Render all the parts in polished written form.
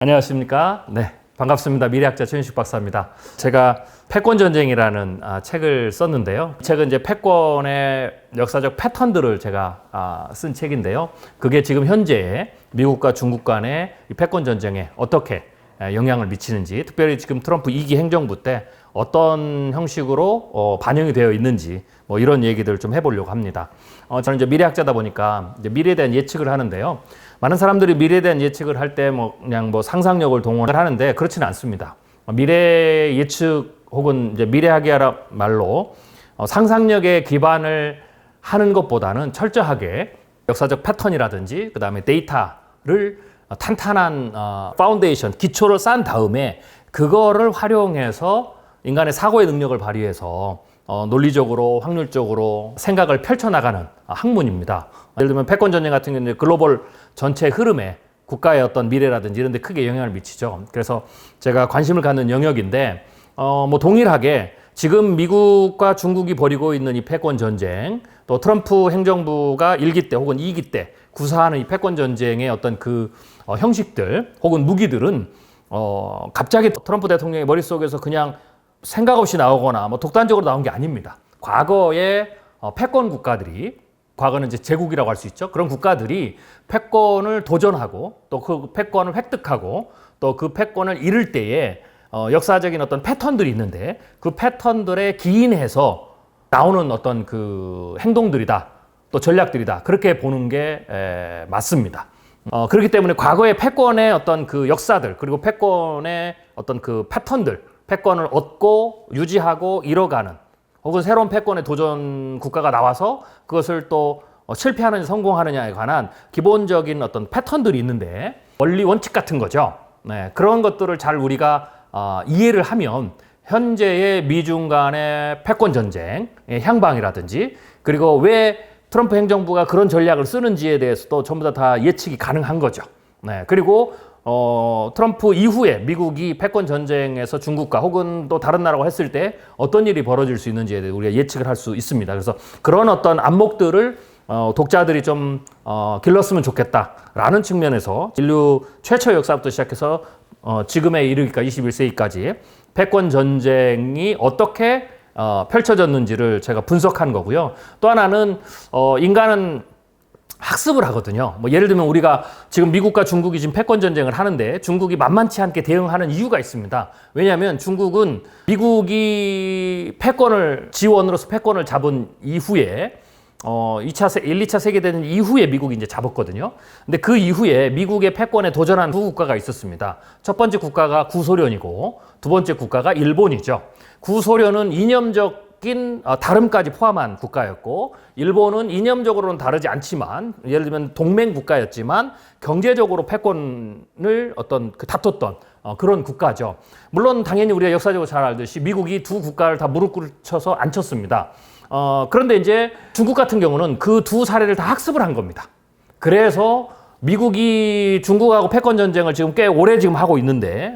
안녕하십니까? 네, 반갑습니다. 미래학자 최윤식 박사입니다. 제가 패권전쟁이라는 책을 썼는데요. 책은 이제 패권의 역사적 패턴들을 제가 쓴 책인데요. 그게 지금 현재 미국과 중국 간의 이 패권전쟁에 어떻게 영향을 미치는지, 특별히 지금 트럼프 2기 행정부 때 어떤 형식으로 반영이 되어 있는지 이런 얘기들을 좀 해보려고 합니다. 저는 이제 미래학자다 보니까 이제 미래에 대한 예측을 하는데요. 많은 사람들이 미래에 대한 예측을 할 때 그냥 상상력을 동원을 하는데 그렇지는 않습니다. 미래 예측 혹은 이제 미래학이라 말로 상상력에 기반을 하는 것보다는 철저하게 역사적 패턴이라든지 그 다음에 데이터를 탄탄한 파운데이션, 기초를 쌓은 다음에 그거를 활용해서 인간의 사고의 능력을 발휘해서 논리적으로, 확률적으로 생각을 펼쳐나가는 학문입니다. 예를 들면 패권전쟁 같은 경우는 글로벌 전체 흐름에 국가의 어떤 미래라든지 이런 데 크게 영향을 미치죠. 그래서 제가 관심을 갖는 영역인데 동일하게 지금 미국과 중국이 벌이고 있는 이 패권전쟁, 또 트럼프 행정부가 1기 때 혹은 2기 때 구사하는 이 패권전쟁의 어떤 그 형식들 혹은 무기들은 갑자기 트럼프 대통령의 머릿속에서 그냥 생각 없이 나오거나 독단적으로 나온 게 아닙니다. 과거에 패권 국가들이, 과거는 이제 제국이라고 할 수 있죠. 그런 국가들이 패권을 도전하고 또 그 패권을 획득하고 또 그 패권을 잃을 때에 역사적인 어떤 패턴들이 있는데 그 패턴들에 기인해서 나오는 어떤 그 행동들이다, 또 전략들이다, 그렇게 보는 게 맞습니다. 그렇기 때문에 과거의 패권의 어떤 그 역사들, 그리고 패권의 어떤 그 패턴들, 패권을 얻고 유지하고 잃어가는, 혹은 새로운 패권의 도전 국가가 나와서 그것을 또 실패하느냐 성공하느냐에 관한 기본적인 어떤 패턴들이 있는데, 원리 원칙 같은 거죠. 네, 그런 것들을 잘 우리가 이해를 하면 현재의 미중 간의 패권 전쟁의 향방이라든지, 그리고 왜 트럼프 행정부가 그런 전략을 쓰는지에 대해서도 전부 다 예측이 가능한 거죠. 네, 그리고 트럼프 이후에 미국이 패권 전쟁에서 중국과 혹은 또 다른 나라가 했을 때 어떤 일이 벌어질 수 있는지에 대해 우리가 예측을 할 수 있습니다. 그래서 그런 어떤 안목들을 독자들이 좀 길렀으면 좋겠다라는 측면에서 인류 최초의 역사부터 시작해서 지금에 이르기까지 21세기까지 패권 전쟁이 어떻게 펼쳐졌는지를 제가 분석한 거고요. 또 하나는 인간은 학습을 하거든요. 예를 들면 우리가 지금 미국과 중국이 지금 패권 전쟁을 하는데 중국이 만만치 않게 대응하는 이유가 있습니다. 왜냐하면 중국은 미국이 지원으로서 패권을 잡은 이후에 1, 2차 세계대전 이후에 미국이 이제 잡았거든요. 근데 그 이후에 미국의 패권에 도전한 두 국가가 있었습니다. 첫 번째 국가가 구소련이고 두 번째 국가가 일본이죠. 구소련은 이념적인 다름까지 포함한 국가였고, 일본은 이념적으로는 다르지 않지만, 예를 들면 동맹 국가였지만 경제적으로 패권을 다퉜던 그런 국가죠. 물론 당연히 우리가 역사적으로 잘 알듯이 미국이 두 국가를 다 무릎 꿇쳐서 앉혔습니다. 그런데 이제 중국 같은 경우는 그 두 사례를 다 학습을 한 겁니다. 그래서 미국이 중국하고 패권 전쟁을 지금 꽤 오래 지금 하고 있는데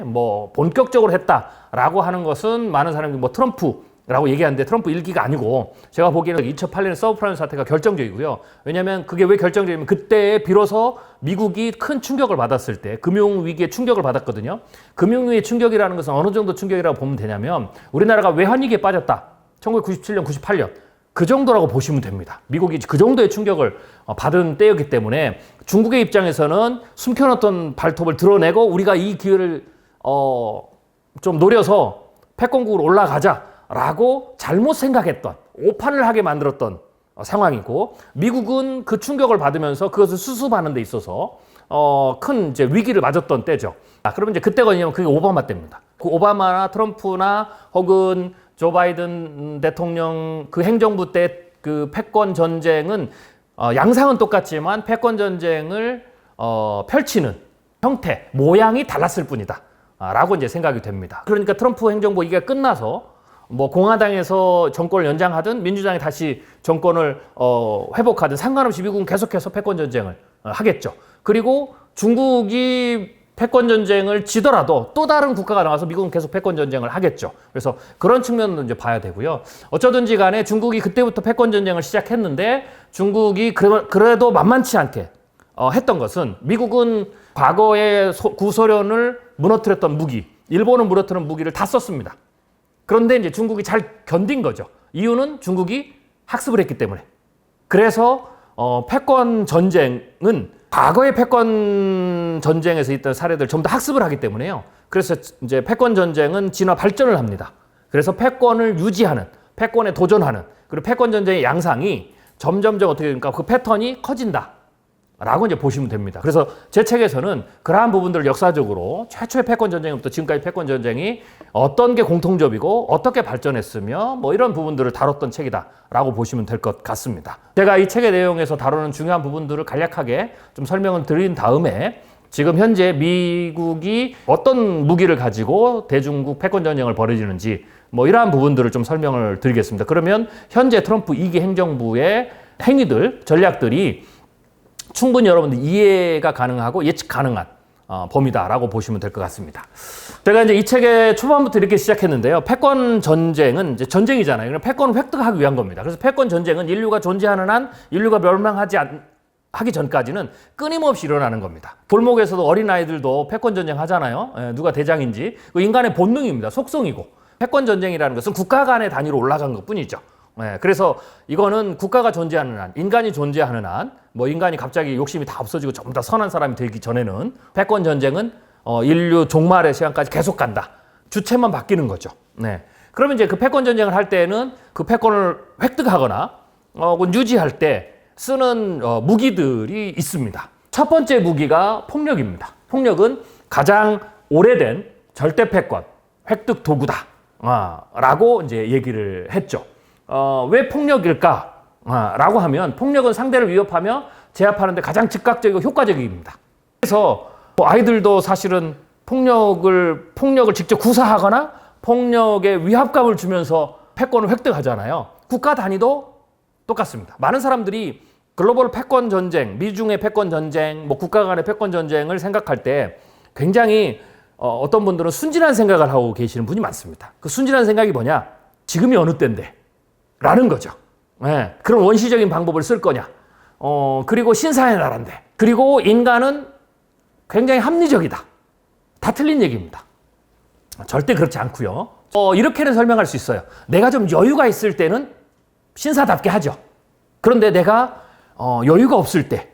본격적으로 했다라고 하는 것은 많은 사람들이 트럼프라고 얘기하는데 트럼프 1기가 아니고, 제가 보기에는 2008년의 서브프라임 사태가 결정적이고요. 왜냐하면 그게 왜 결정적이냐면 그때 비로소 미국이 큰 충격을 받았을 때, 금융위기에 충격을 받았거든요. 금융위기의 충격이라는 것은 어느 정도 충격이라고 보면 되냐면 우리나라가 외환위기에 빠졌다, 1997년, 98년 그 정도라고 보시면 됩니다. 미국이 그 정도의 충격을 받은 때였기 때문에 중국의 입장에서는 숨겨놨던 발톱을 드러내고 우리가 이 기회를 좀 노려서 패권국으로 올라가자라고 잘못 생각했던, 오판을 하게 만들었던 상황이고, 미국은 그 충격을 받으면서 그것을 수습하는 데 있어서 큰 이제 위기를 맞았던 때죠. 그러면 이제 그때가 뭐냐면 그게 오바마 때입니다. 그 오바마나 트럼프나 혹은 조 바이든 대통령 그 행정부 때 그 패권 전쟁은 양상은 똑같지만 패권 전쟁을 펼치는 형태, 모양이 달랐을 뿐이다 라고 이제 생각이 됩니다. 그러니까 트럼프 행정부 이게 끝나서 공화당에서 정권을 연장하든 민주당이 다시 정권을 회복하든 상관없이 미국은 계속해서 패권 전쟁을 하겠죠. 그리고 중국이 패권 전쟁을 지더라도 또 다른 국가가 나와서 미국은 계속 패권 전쟁을 하겠죠. 그래서 그런 측면도 이제 봐야 되고요. 어쩌든지 간에 중국이 그때부터 패권 전쟁을 시작했는데 중국이 그래도 만만치 않게 했던 것은 미국은 과거에 구소련을 무너뜨렸던 무기, 일본을 무너뜨린 무기를 다 썼습니다. 그런데 이제 중국이 잘 견딘 거죠. 이유는 중국이 학습을 했기 때문에. 그래서 패권 전쟁은 과거의 패권 전쟁에서 있던 사례들 전부 다 학습을 하기 때문에요. 그래서 이제 패권 전쟁은 진화 발전을 합니다. 그래서 패권을 유지하는, 패권에 도전하는, 그리고 패권 전쟁의 양상이 점점점 어떻게 됩니까? 그 패턴이 커진다. 라고 이제 보시면 됩니다. 그래서 제 책에서는 그러한 부분들을 역사적으로 최초의 패권 전쟁부터 지금까지 패권 전쟁이 어떤 게 공통점이고 어떻게 발전했으며 뭐 이런 부분들을 다뤘던 책이다라고 보시면 될 것 같습니다. 제가 이 책의 내용에서 다루는 중요한 부분들을 간략하게 좀 설명을 드린 다음에 지금 현재 미국이 어떤 무기를 가지고 대중국 패권 전쟁을 벌이는지 뭐 이러한 부분들을 좀 설명을 드리겠습니다. 그러면 현재 트럼프 2기 행정부의 행위들, 전략들이 충분히 여러분들 이해가 가능하고 예측 가능한 범위다라고 보시면 될 것 같습니다. 제가 이제 이 책의 초반부터 이렇게 시작했는데요. 패권 전쟁은 이제 전쟁이잖아요. 그럼 패권을 획득하기 위한 겁니다. 그래서 패권 전쟁은 인류가 존재하는 한 인류가 하기 전까지는 끊임없이 일어나는 겁니다. 골목에서도 어린아이들도 패권 전쟁 하잖아요. 누가 대장인지. 인간의 본능입니다. 속성이고. 패권 전쟁이라는 것은 국가 간의 단위로 올라간 것 뿐이죠. 그래서 이거는 국가가 존재하는 한, 인간이 존재하는 한, 뭐 인간이 갑자기 욕심이 다 없어지고 전부 다 선한 사람이 되기 전에는 패권 전쟁은 인류 종말의 시간까지 계속 간다. 주체만 바뀌는 거죠. 그러면 이제 그 패권 전쟁을 할 때는 그 패권을 획득하거나 유지할 때 쓰는 무기들이 있습니다. 첫 번째 무기가 폭력입니다. 폭력은 가장 오래된 절대 패권 획득 도구다. 라고 이제 얘기를 했죠. 왜 폭력일까? 라고 하면 폭력은 상대를 위협하며 제압하는데 가장 즉각적이고 효과적입니다. 그래서 아이들도 사실은 폭력을 직접 구사하거나 폭력에 위압감을 주면서 패권을 획득하잖아요. 국가 단위도 똑같습니다. 많은 사람들이 글로벌 패권 전쟁, 미중의 패권 전쟁, 뭐 국가 간의 패권 전쟁을 생각할 때 굉장히 어떤 분들은 순진한 생각을 하고 계시는 분이 많습니다. 그 순진한 생각이 뭐냐? 지금이 어느 때인데? 라는 거죠. 그런 원시적인 방법을 쓸 거냐? 그리고 신사의 나라인데. 그리고 인간은 굉장히 합리적이다. 다 틀린 얘기입니다. 절대 그렇지 않고요. 이렇게는 설명할 수 있어요. 내가 좀 여유가 있을 때는 신사답게 하죠. 그런데 내가 여유가 없을 때,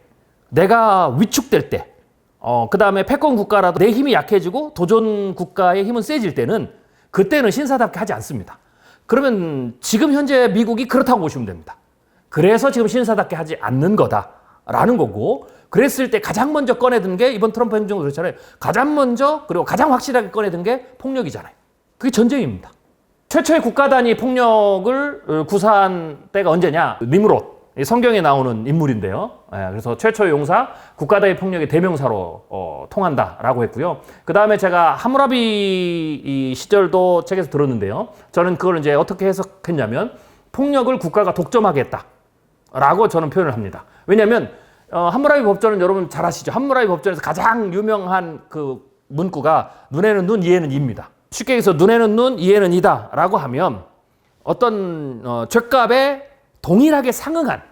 내가 위축될 때, 그 다음에 패권 국가라도 내 힘이 약해지고 도전 국가의 힘은 세질 때는 그때는 신사답게 하지 않습니다. 그러면 지금 현재 미국이 그렇다고 보시면 됩니다. 그래서 지금 신사답게 하지 않는 거다라는 거고, 그랬을 때 가장 먼저 꺼내든 게 이번 트럼프 행정도 그렇잖아요. 가장 먼저 그리고 가장 확실하게 꺼내든 게 폭력이잖아요. 그게 전쟁입니다. 최초의 국가 단위 폭력을 구사한 때가 언제냐? 니므롯. 성경에 나오는 인물인데요. 그래서 최초의 용사, 국가 단위 폭력의 대명사로 통한다라고 했고요. 그 다음에 제가 하무라비 시절도 책에서 들었는데요. 저는 그걸 이제 어떻게 해석했냐면 폭력을 국가가 독점하게 했다라고 저는 표현을 합니다. 왜냐하면 함무라비 법전은 여러분 잘 아시죠? 함무라비 법전에서 가장 유명한 그 문구가 눈에는 눈, 이에는 이입니다. 쉽게 얘기해서 눈에는 눈, 이에는 이다 라고 하면 어떤 죄값에 동일하게 상응한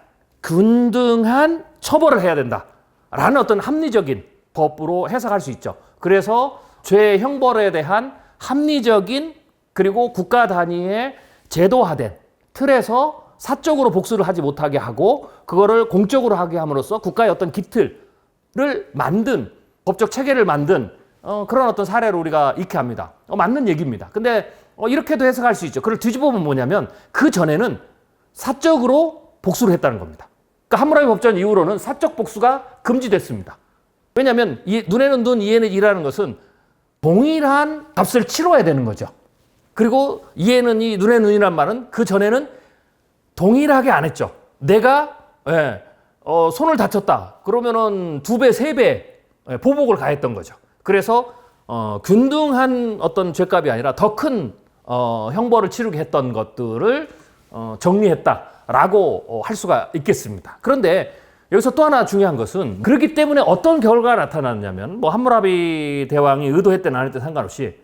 균등한 처벌을 해야 된다라는 어떤 합리적인 법으로 해석할 수 있죠. 그래서 죄 형벌에 대한 합리적인 그리고 국가 단위의 제도화된 틀에서 사적으로 복수를 하지 못하게 하고 그거를 공적으로 하게 함으로써 국가의 어떤 기틀을 만든 법적 체계를 만든 그런 어떤 사례를 우리가 익히 합니다. 맞는 얘기입니다. 근데 이렇게도 해석할 수 있죠. 그걸 뒤집어 보면 뭐냐면 그 전에는 사적으로 복수를 했다는 겁니다. 그러니까 함무라비 법전 이후로는 사적 복수가 금지됐습니다. 왜냐하면 눈에는 눈, 이에는 이라는 것은 동일한 값을 치러야 되는 거죠. 그리고 이에는 이, 눈에는 눈이란 말은 그 전에는 동일하게 안 했죠. 내가 손을 다쳤다. 그러면은 2배, 3배 보복을 가했던 거죠. 그래서 균등한 어떤 죄값이 아니라 더 큰 형벌을 치르게 했던 것들을 정리했다라고 할 수가 있겠습니다. 그런데 여기서 또 하나 중요한 것은 그렇기 때문에 어떤 결과가 나타났냐면 뭐 함무라비 대왕이 의도했든 안 했든 상관없이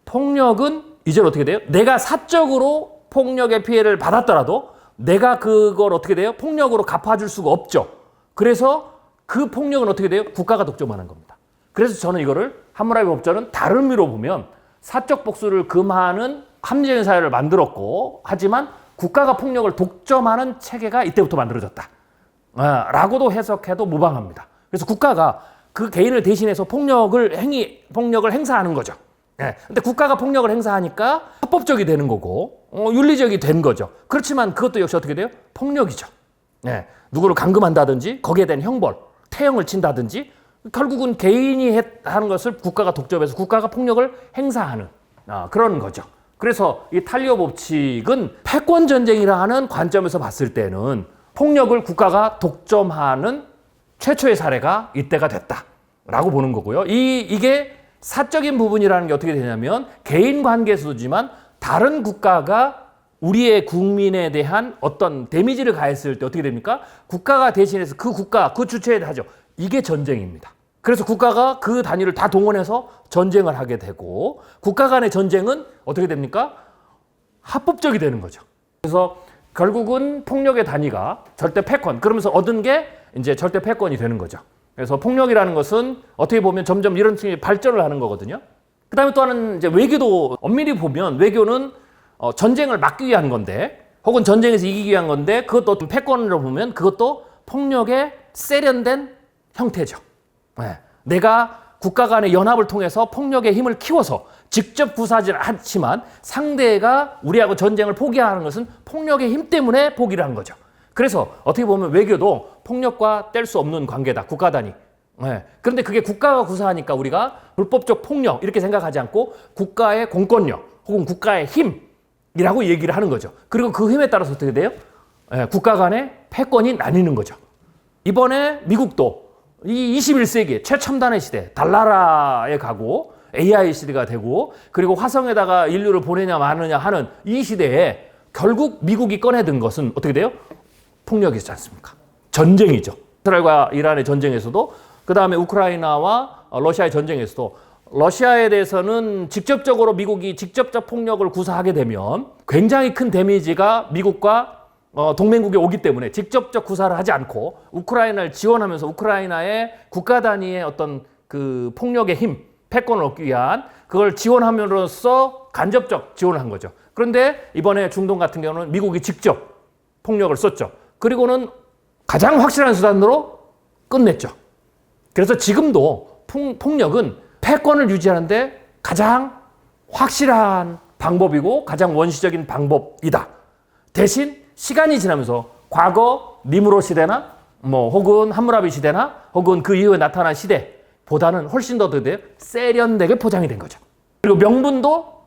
폭력은 이제 어떻게 돼요? 내가 사적으로 폭력의 피해를 받았더라도 내가 그걸 어떻게 돼요? 폭력으로 갚아줄 수가 없죠. 그래서 그 폭력은 어떻게 돼요? 국가가 독점하는 겁니다. 그래서 저는 이거를 함무라비 법전은 다른 의미로 보면 사적 복수를 금하는 합리적인 사회를 만들었고, 하지만 국가가 폭력을 독점하는 체계가 이때부터 만들어졌다 라고도 해석해도 무방합니다. 그래서 국가가 그 개인을 대신해서 폭력을 행사하는 거죠. 근데 국가가 폭력을 행사하니까 합법적이 되는 거고 윤리적이 된 거죠. 그렇지만 그것도 역시 어떻게 돼요? 폭력이죠. 누구를 감금한다든지 거기에 대한 형벌, 태형을 친다든지 결국은 개인이 하는 것을 국가가 독점해서 국가가 폭력을 행사하는 그런 거죠. 그래서 이 탈리오 법칙은 패권 전쟁이라는 관점에서 봤을 때는 폭력을 국가가 독점하는 최초의 사례가 이때가 됐다라고 보는 거고요. 이게 사적인 부분이라는 게 어떻게 되냐면 개인 관계에서도지만 다른 국가가 우리의 국민에 대한 어떤 데미지를 가했을 때 어떻게 됩니까? 국가가 대신해서 그 국가, 그 주체에 하죠. 이게 전쟁입니다. 그래서 국가가 그 단위를 다 동원해서 전쟁을 하게 되고 국가 간의 전쟁은 어떻게 됩니까? 합법적이 되는 거죠. 그래서 결국은 폭력의 단위가 절대 패권, 그러면서 얻은 게 이제 절대 패권이 되는 거죠. 그래서 폭력이라는 것은 어떻게 보면 점점 이런 식의 발전을 하는 거거든요. 그 다음에 또 하나는 이제 외교도 엄밀히 보면 외교는 전쟁을 막기 위한 건데 혹은 전쟁에서 이기기 위한 건데 그것도 패권으로 보면 그것도 폭력의 세련된 형태죠. 내가 국가 간의 연합을 통해서 폭력의 힘을 키워서 직접 구사하지 않지만 상대가 우리하고 전쟁을 포기하는 것은 폭력의 힘 때문에 포기를 한 거죠. 그래서 어떻게 보면 외교도 폭력과 뗄 수 없는 관계다. 국가 단위. 그런데 그게 국가가 구사하니까 우리가 불법적 폭력 이렇게 생각하지 않고 국가의 공권력 혹은 국가의 힘이라고 얘기를 하는 거죠. 그리고 그 힘에 따라서 어떻게 돼요? 국가 간의 패권이 나뉘는 거죠. 이번에 미국도 이 21세기 최첨단의 시대, 달나라에 가고 AI 시대가 되고 그리고 화성에다가 인류를 보내냐 마느냐 하는 이 시대에 결국 미국이 꺼내든 것은 어떻게 돼요? 폭력이지 않습니까? 전쟁이죠. 이스라엘과 이란의 전쟁에서도 그 다음에 우크라이나와 러시아의 전쟁에서도 러시아에 대해서는 직접적으로 미국이 직접적 폭력을 구사하게 되면 굉장히 큰 데미지가 미국과 동맹국에 오기 때문에 직접적 구사를 하지 않고 우크라이나를 지원하면서 우크라이나의 국가 단위의 어떤 그 폭력의 힘, 패권을 얻기 위한 그걸 지원함으로써 간접적 지원을 한 거죠. 그런데 이번에 중동 같은 경우는 미국이 직접 폭력을 썼죠. 그리고는 가장 확실한 수단으로 끝냈죠. 그래서 지금도 폭력은 패권을 유지하는데 가장 확실한 방법이고 가장 원시적인 방법이다. 대신 시간이 지나면서 과거 니무롯 시대나 혹은 함무라비 시대나 혹은 그 이후에 나타난 시대보다는 훨씬 더 세련되게 포장이 된 거죠. 그리고 명분도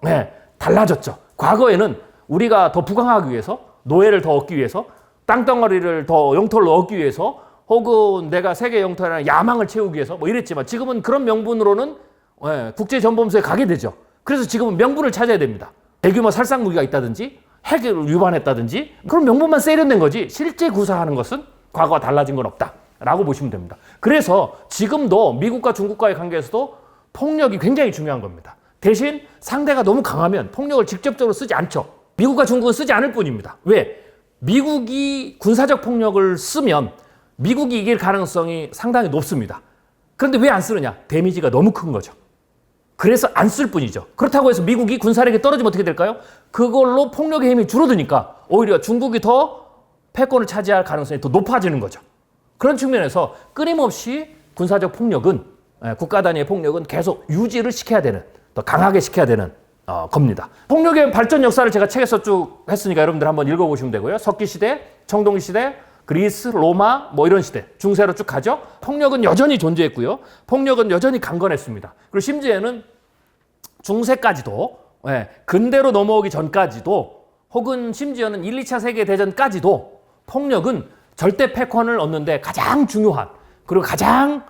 달라졌죠. 과거에는 우리가 더 부강하기 위해서 노예를 더 얻기 위해서 땅덩어리를 더 영토를 얻기 위해서 혹은 내가 세계 영토라는 야망을 채우기 위해서 이랬지만 지금은 그런 명분으로는 국제전범소에 가게 되죠. 그래서 지금은 명분을 찾아야 됩니다. 대규모 살상무기가 있다든지 핵을 위반했다든지 그런 명분만 세련된 거지 실제 구사하는 것은 과거와 달라진 건 없다라고 보시면 됩니다. 그래서 지금도 미국과 중국과의 관계에서도 폭력이 굉장히 중요한 겁니다. 대신 상대가 너무 강하면 폭력을 직접적으로 쓰지 않죠. 미국과 중국은 쓰지 않을 뿐입니다. 왜? 미국이 군사적 폭력을 쓰면 미국이 이길 가능성이 상당히 높습니다. 그런데 왜 안 쓰느냐? 데미지가 너무 큰 거죠. 그래서 안 쓸 뿐이죠. 그렇다고 해서 미국이 군사력이 떨어지면 어떻게 될까요? 그걸로 폭력의 힘이 줄어드니까 오히려 중국이 더 패권을 차지할 가능성이 더 높아지는 거죠. 그런 측면에서 끊임없이 군사적 폭력은 국가 단위의 폭력은 계속 유지를 시켜야 되는, 더 강하게 시켜야 되는 겁니다. 폭력의 발전 역사를 제가 책에서 쭉 했으니까 여러분들 한번 읽어보시면 되고요. 석기시대, 청동기시대, 그리스, 로마 이런 시대 중세로 쭉 가죠. 폭력은 여전히 존재했고요. 폭력은 여전히 강건했습니다. 그리고 심지어는 중세까지도 근대로 넘어오기 전까지도 혹은 심지어는 1, 2차 세계대전까지도 폭력은 절대 패권을 얻는데 가장 중요한 그리고 가장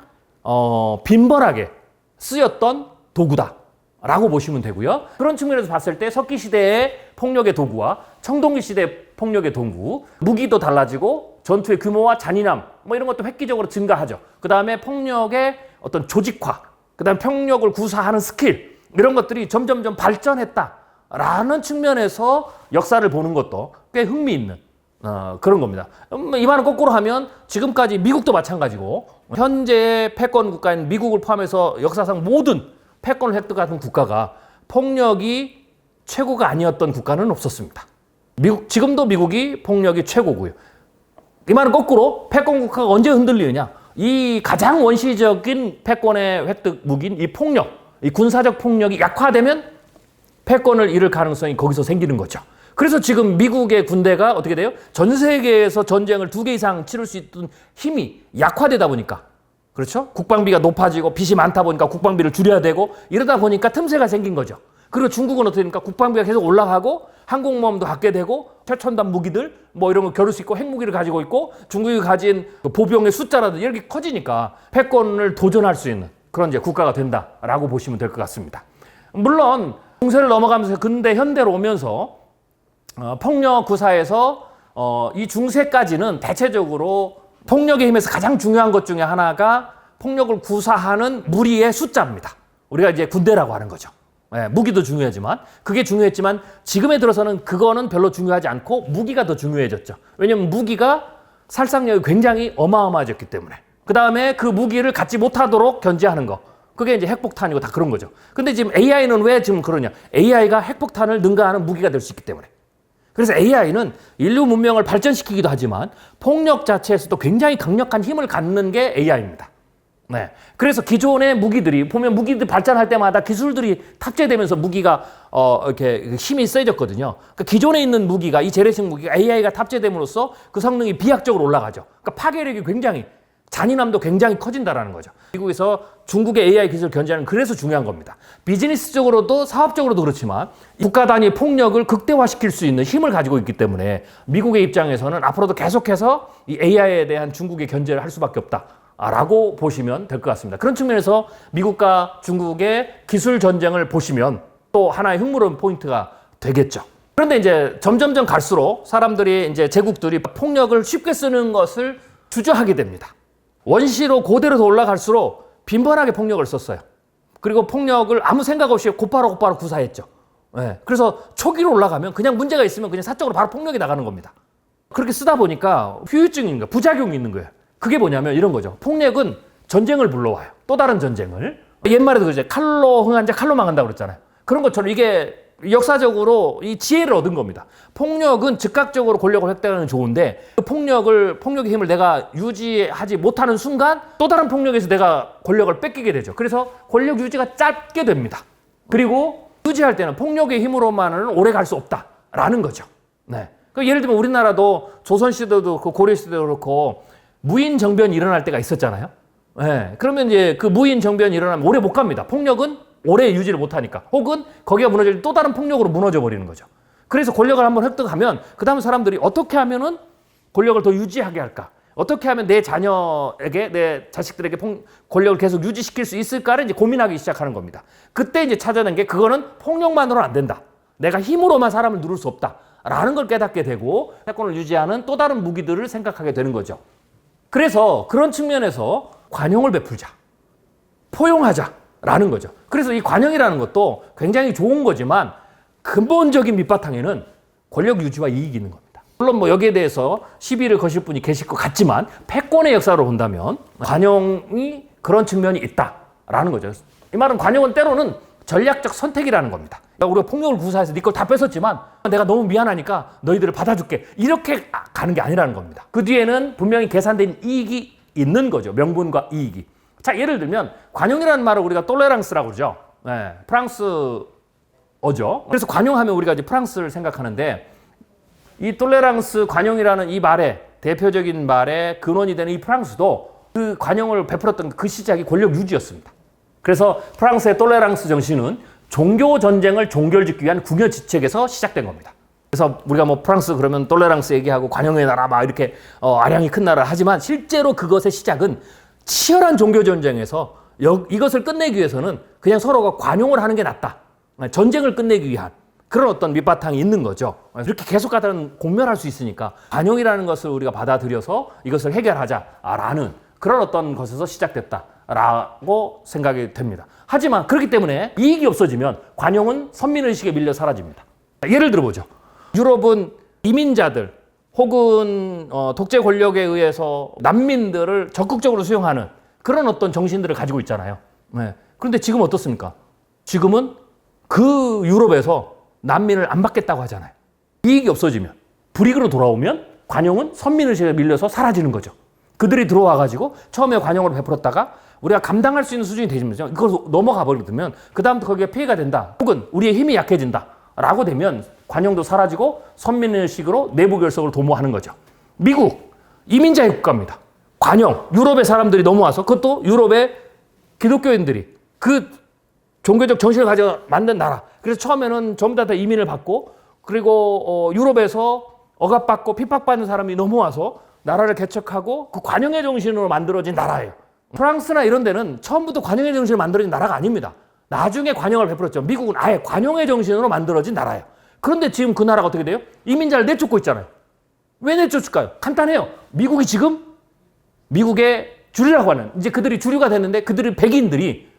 빈번하게 쓰였던 도구다라고 보시면 되고요. 그런 측면에서 봤을 때 석기시대의 폭력의 도구와 청동기시대의 폭력의 도구, 무기도 달라지고 전투의 규모와 잔인함 이런 것도 획기적으로 증가하죠. 그 다음에 폭력의 어떤 조직화, 그 다음에 폭력을 구사하는 스킬 이런 것들이 점점점 발전했다라는 측면에서 역사를 보는 것도 꽤 흥미있는 그런 겁니다. 이 말은 거꾸로 하면 지금까지 미국도 마찬가지고 현재 패권 국가인 미국을 포함해서 역사상 모든 패권을 획득한 국가가 폭력이 최고가 아니었던 국가는 없었습니다. 지금도 미국이 폭력이 최고고요. 이 말은 거꾸로 패권 국가가 언제 흔들리느냐? 이 가장 원시적인 패권의 획득 무기인 이 폭력, 이 군사적 폭력이 약화되면 패권을 잃을 가능성이 거기서 생기는 거죠. 그래서 지금 미국의 군대가 어떻게 돼요? 전 세계에서 전쟁을 2개 이상 치를 수 있던 힘이 약화되다 보니까, 그렇죠? 국방비가 높아지고 빚이 많다 보니까 국방비를 줄여야 되고 이러다 보니까 틈새가 생긴 거죠. 그리고 중국은 어떻게 됩니까? 국방비가 계속 올라가고 항공모함도 갖게 되고 최첨단 무기들 뭐 이런 거 겨룰 수 있고 핵무기를 가지고 있고 중국이 가진 보병의 숫자라든지 이렇게 커지니까 패권을 도전할 수 있는 그런 이제 국가가 된다라고 보시면 될 것 같습니다. 물론 중세를 넘어가면서 근대 현대로 오면서 폭력 구사에서 이 중세까지는 대체적으로 폭력의 힘에서 가장 중요한 것 중에 하나가 폭력을 구사하는 무리의 숫자입니다. 우리가 이제 군대라고 하는 거죠. 네, 무기도 중요하지만 그게 중요했지만 지금에 들어서는 그거는 별로 중요하지 않고 무기가 더 중요해졌죠. 왜냐하면 무기가 살상력이 굉장히 어마어마해졌기 때문에. 그 다음에 그 무기를 갖지 못하도록 견제하는 거. 그게 이제 핵폭탄이고 다 그런 거죠. 근데 지금 AI는 왜 지금 그러냐? AI가 핵폭탄을 능가하는 무기가 될 수 있기 때문에. 그래서 AI는 인류 문명을 발전시키기도 하지만 폭력 자체에서도 굉장히 강력한 힘을 갖는 게 AI입니다. 네. 그래서 기존의 무기들이 보면 무기들 발전할 때마다 기술들이 탑재되면서 무기가 이렇게 힘이 세졌거든요. 그러니까 기존에 있는 무기가 이 재래식 무기가 AI가 탑재됨으로써 그 성능이 비약적으로 올라가죠. 그러니까 파괴력이 굉장히 잔인함도 굉장히 커진다라는 거죠. 미국에서 중국의 AI 기술 견제하는 그래서 중요한 겁니다. 비즈니스적으로도 사업적으로도 그렇지만 국가 단위 폭력을 극대화시킬 수 있는 힘을 가지고 있기 때문에 미국의 입장에서는 앞으로도 계속해서 이 AI에 대한 중국의 견제를 할 수밖에 없다라고 보시면 될 것 같습니다. 그런 측면에서 미국과 중국의 기술 전쟁을 보시면 또 하나의 흥미로운 포인트가 되겠죠. 그런데 이제 점점점 갈수록 사람들이 이제 제국들이 폭력을 쉽게 쓰는 것을 주저하게 됩니다. 원시로 고대로 더 올라갈수록 빈번하게 폭력을 썼어요. 그리고 폭력을 아무 생각 없이 곧바로 구사했죠. 네. 그래서 초기로 올라가면 그냥 문제가 있으면 그냥 사적으로 바로 폭력이 나가는 겁니다. 그렇게 쓰다 보니까 후유증이 있는 거예요. 부작용이 있는 거예요. 그게 뭐냐면 이런 거죠. 폭력은 전쟁을 불러와요. 또 다른 전쟁을. 옛말에도 그러죠. 칼로 흥한 자 칼로 망한다고 그랬잖아요. 그런 것처럼 이게 역사적으로 이 지혜를 얻은 겁니다. 폭력은 즉각적으로 권력을 획득하는 건 좋은데 그 폭력의 힘을 내가 유지하지 못하는 순간 또 다른 폭력에서 내가 권력을 뺏기게 되죠. 그래서 권력 유지가 짧게 됩니다. 그리고 유지할 때는 폭력의 힘으로만은 오래 갈 수 없다라는 거죠. 네. 그러니까 예를 들면 우리나라도 조선시대도 그렇고 고려시대도 그렇고 무인 정변이 일어날 때가 있었잖아요. 네. 그러면 이제 그 무인 정변이 일어나면 오래 못 갑니다. 폭력은 오래 유지를 못하니까. 혹은 거기가 무너질 때 또 다른 폭력으로 무너져 버리는 거죠. 그래서 권력을 한번 획득하면 그 다음에 사람들이 어떻게 하면은 권력을 더 유지하게 할까? 어떻게 하면 내 자녀에게, 내 자식들에게 권력을 계속 유지시킬 수 있을까를 이제 고민하기 시작하는 겁니다. 그때 이제 찾아낸 게 그거는 폭력만으로는 안 된다. 내가 힘으로만 사람을 누를 수 없다. 라는 걸 깨닫게 되고 패권을 유지하는 또 다른 무기들을 생각하게 되는 거죠. 그래서 그런 측면에서 관용을 베풀자. 포용하자. 라는 거죠. 그래서 이 관용이라는 것도 굉장히 좋은 거지만 근본적인 밑바탕에는 권력 유지와 이익이 있는 겁니다. 물론 뭐 여기에 대해서 시비를 거실 분이 계실 것 같지만 패권의 역사로 본다면 관용이 그런 측면이 있다라는 거죠. 이 말은 관용은 때로는 전략적 선택이라는 겁니다. 우리가 폭력을 구사해서 네 걸 다 뺏었지만 내가 너무 미안하니까 너희들을 받아줄게. 이렇게 가는 게 아니라는 겁니다. 그 뒤에는 분명히 계산된 이익이 있는 거죠. 명분과 이익이. 자, 예를 들면 관용이라는 말을 우리가 똘레랑스라고 그러죠. 네, 프랑스어죠. 그래서 관용하면 우리가 이제 프랑스를 생각하는데 이 똘레랑스 관용이라는 이 말의 대표적인 말의 근원이 되는 이 프랑스도 그 관용을 베풀었던 그 시작이 권력 유지였습니다. 그래서 프랑스의 똘레랑스 정신은 종교 전쟁을 종결짓기 위한 궁여 지책에서 시작된 겁니다. 그래서 우리가 뭐 프랑스 그러면 똘레랑스 얘기하고 관용의 나라 막 이렇게 아량이 큰 나라 하지만 실제로 그것의 시작은 치열한 종교 전쟁에서 이것을 끝내기 위해서는 그냥 서로가 관용을 하는 게 낫다. 전쟁을 끝내기 위한 그런 어떤 밑바탕이 있는 거죠. 이렇게 계속 가다는 공멸할 수 있으니까 관용이라는 것을 우리가 받아들여서 이것을 해결하자라는 그런 어떤 것에서 시작됐다라고 생각이 됩니다. 하지만 그렇기 때문에 이익이 없어지면 관용은 선민의식에 밀려 사라집니다. 예를 들어보죠. 유럽은 이민자들 혹은 독재 권력에 의해서 난민들을 적극적으로 수용하는 그런 어떤 정신들을 가지고 있잖아요. 네. 그런데 지금 어떻습니까? 지금은 그 유럽에서 난민을 안 받겠다고 하잖아요. 이익이 없어지면, 불이익으로 돌아오면 관용은 선민의식에 밀려서 사라지는 거죠. 그들이 들어와가지고 처음에 관용을 베풀었다가 우리가 감당할 수 있는 수준이 되면 이걸 넘어가 버리면 그 다음부터 거기에 피해가 된다. 혹은 우리의 힘이 약해진다. 라고 되면 관용도 사라지고 선민의식으로 내부 결속을 도모하는 거죠. 미국, 이민자의 국가입니다. 관용, 유럽의 사람들이 넘어와서 그것도 유럽의 기독교인들이 그 종교적 정신을 가지고 만든 나라. 그래서 처음에는 전부 다 이민을 받고 그리고 유럽에서 억압받고 핍박받는 사람이 넘어와서 나라를 개척하고 그 관용의 정신으로 만들어진 나라예요. 프랑스나 이런 데는 처음부터 관용의 정신으로 만들어진 나라가 아닙니다. 나중에 관용을 베풀었죠. 미국은 아예 관용의 정신으로 만들어진 나라예요. 그런데 지금 그 나라가 어떻게 돼요? 이민자를 내쫓고 있잖아요. 왜 내쫓을까요? 간단해요. 미국이 지금 미국의 주류라고 하는 이제 그들이 주류가 됐는데 그들이 백인들이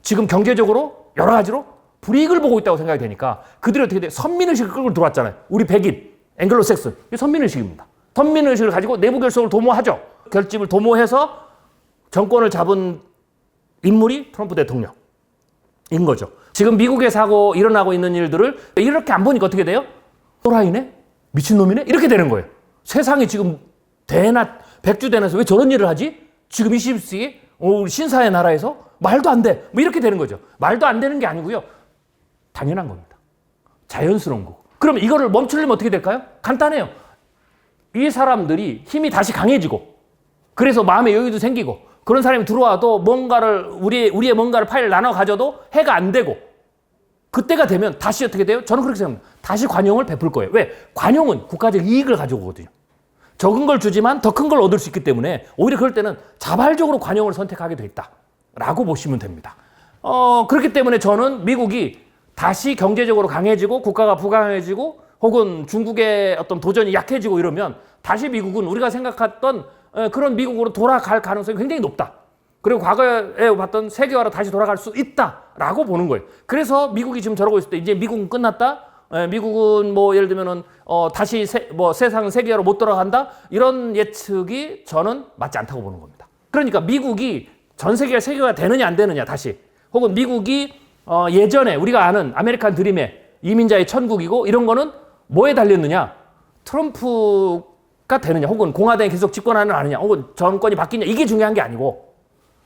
지금 경제적으로 여러 가지로 불이익을 보고 있다고 생각이 되니까 그들이 어떻게 돼요? 선민의식을 끌고 들어왔잖아요. 우리 백인, 앵글로색슨. 이게 선민의식입니다. 선민의식을 가지고 내부 결속을 도모하죠. 결집을 도모해서 정권을 잡은 인물이 트럼프 대통령인 거죠. 지금 미국에서 일어나고 있는 일들을 이렇게 안 보니까 어떻게 돼요? 또라이네? 미친놈이네? 이렇게 되는 거예요. 세상이 지금 백주대낮에 왜 저런 일을 하지? 지금 20세기 우리 신사의 나라에서 말도 안 돼. 뭐 이렇게 되는 거죠. 말도 안 되는 게 아니고요. 당연한 겁니다. 자연스러운 거고. 그럼 이거를 멈추려면 어떻게 될까요? 간단해요. 이 사람들이 힘이 다시 강해지고 그래서 마음의 여유도 생기고 그런 사람이 들어와도 뭔가를 우리의 뭔가를 파일을 나눠 가져도 해가 안 되고 그때가 되면 다시 어떻게 돼요? 저는 그렇게 생각합니다. 다시 관용을 베풀 거예요. 왜? 관용은 국가적 이익을 가져오거든요. 적은 걸 주지만 더 큰 걸 얻을 수 있기 때문에 오히려 그럴 때는 자발적으로 관용을 선택하게 돼 있다라고 보시면 됩니다. 그렇기 때문에 저는 미국이 다시 경제적으로 강해지고 국가가 부강해지고 혹은 중국의 어떤 도전이 약해지고 이러면 다시 미국은 우리가 생각했던 그런 미국으로 돌아갈 가능성이 굉장히 높다. 그리고 과거에 봤던 세계화로 다시 돌아갈 수 있다라고 보는 거예요. 그래서 미국이 지금 저러고 있을 때 이제 미국은 끝났다. 미국은 뭐 예를 들면은 다시 세상 세계화로 못 돌아간다. 이런 예측이 저는 맞지 않다고 보는 겁니다. 그러니까 미국이 전 세계가 세계화 되느냐 안 되느냐 다시 혹은 미국이 예전에 우리가 아는 아메리칸 드림의 이민자의 천국이고 이런 거는 뭐에 달렸느냐? 트럼프가 되느냐 혹은 공화당이 계속 집권하느냐 아니냐 혹은 정권이 바뀌냐 이게 중요한 게 아니고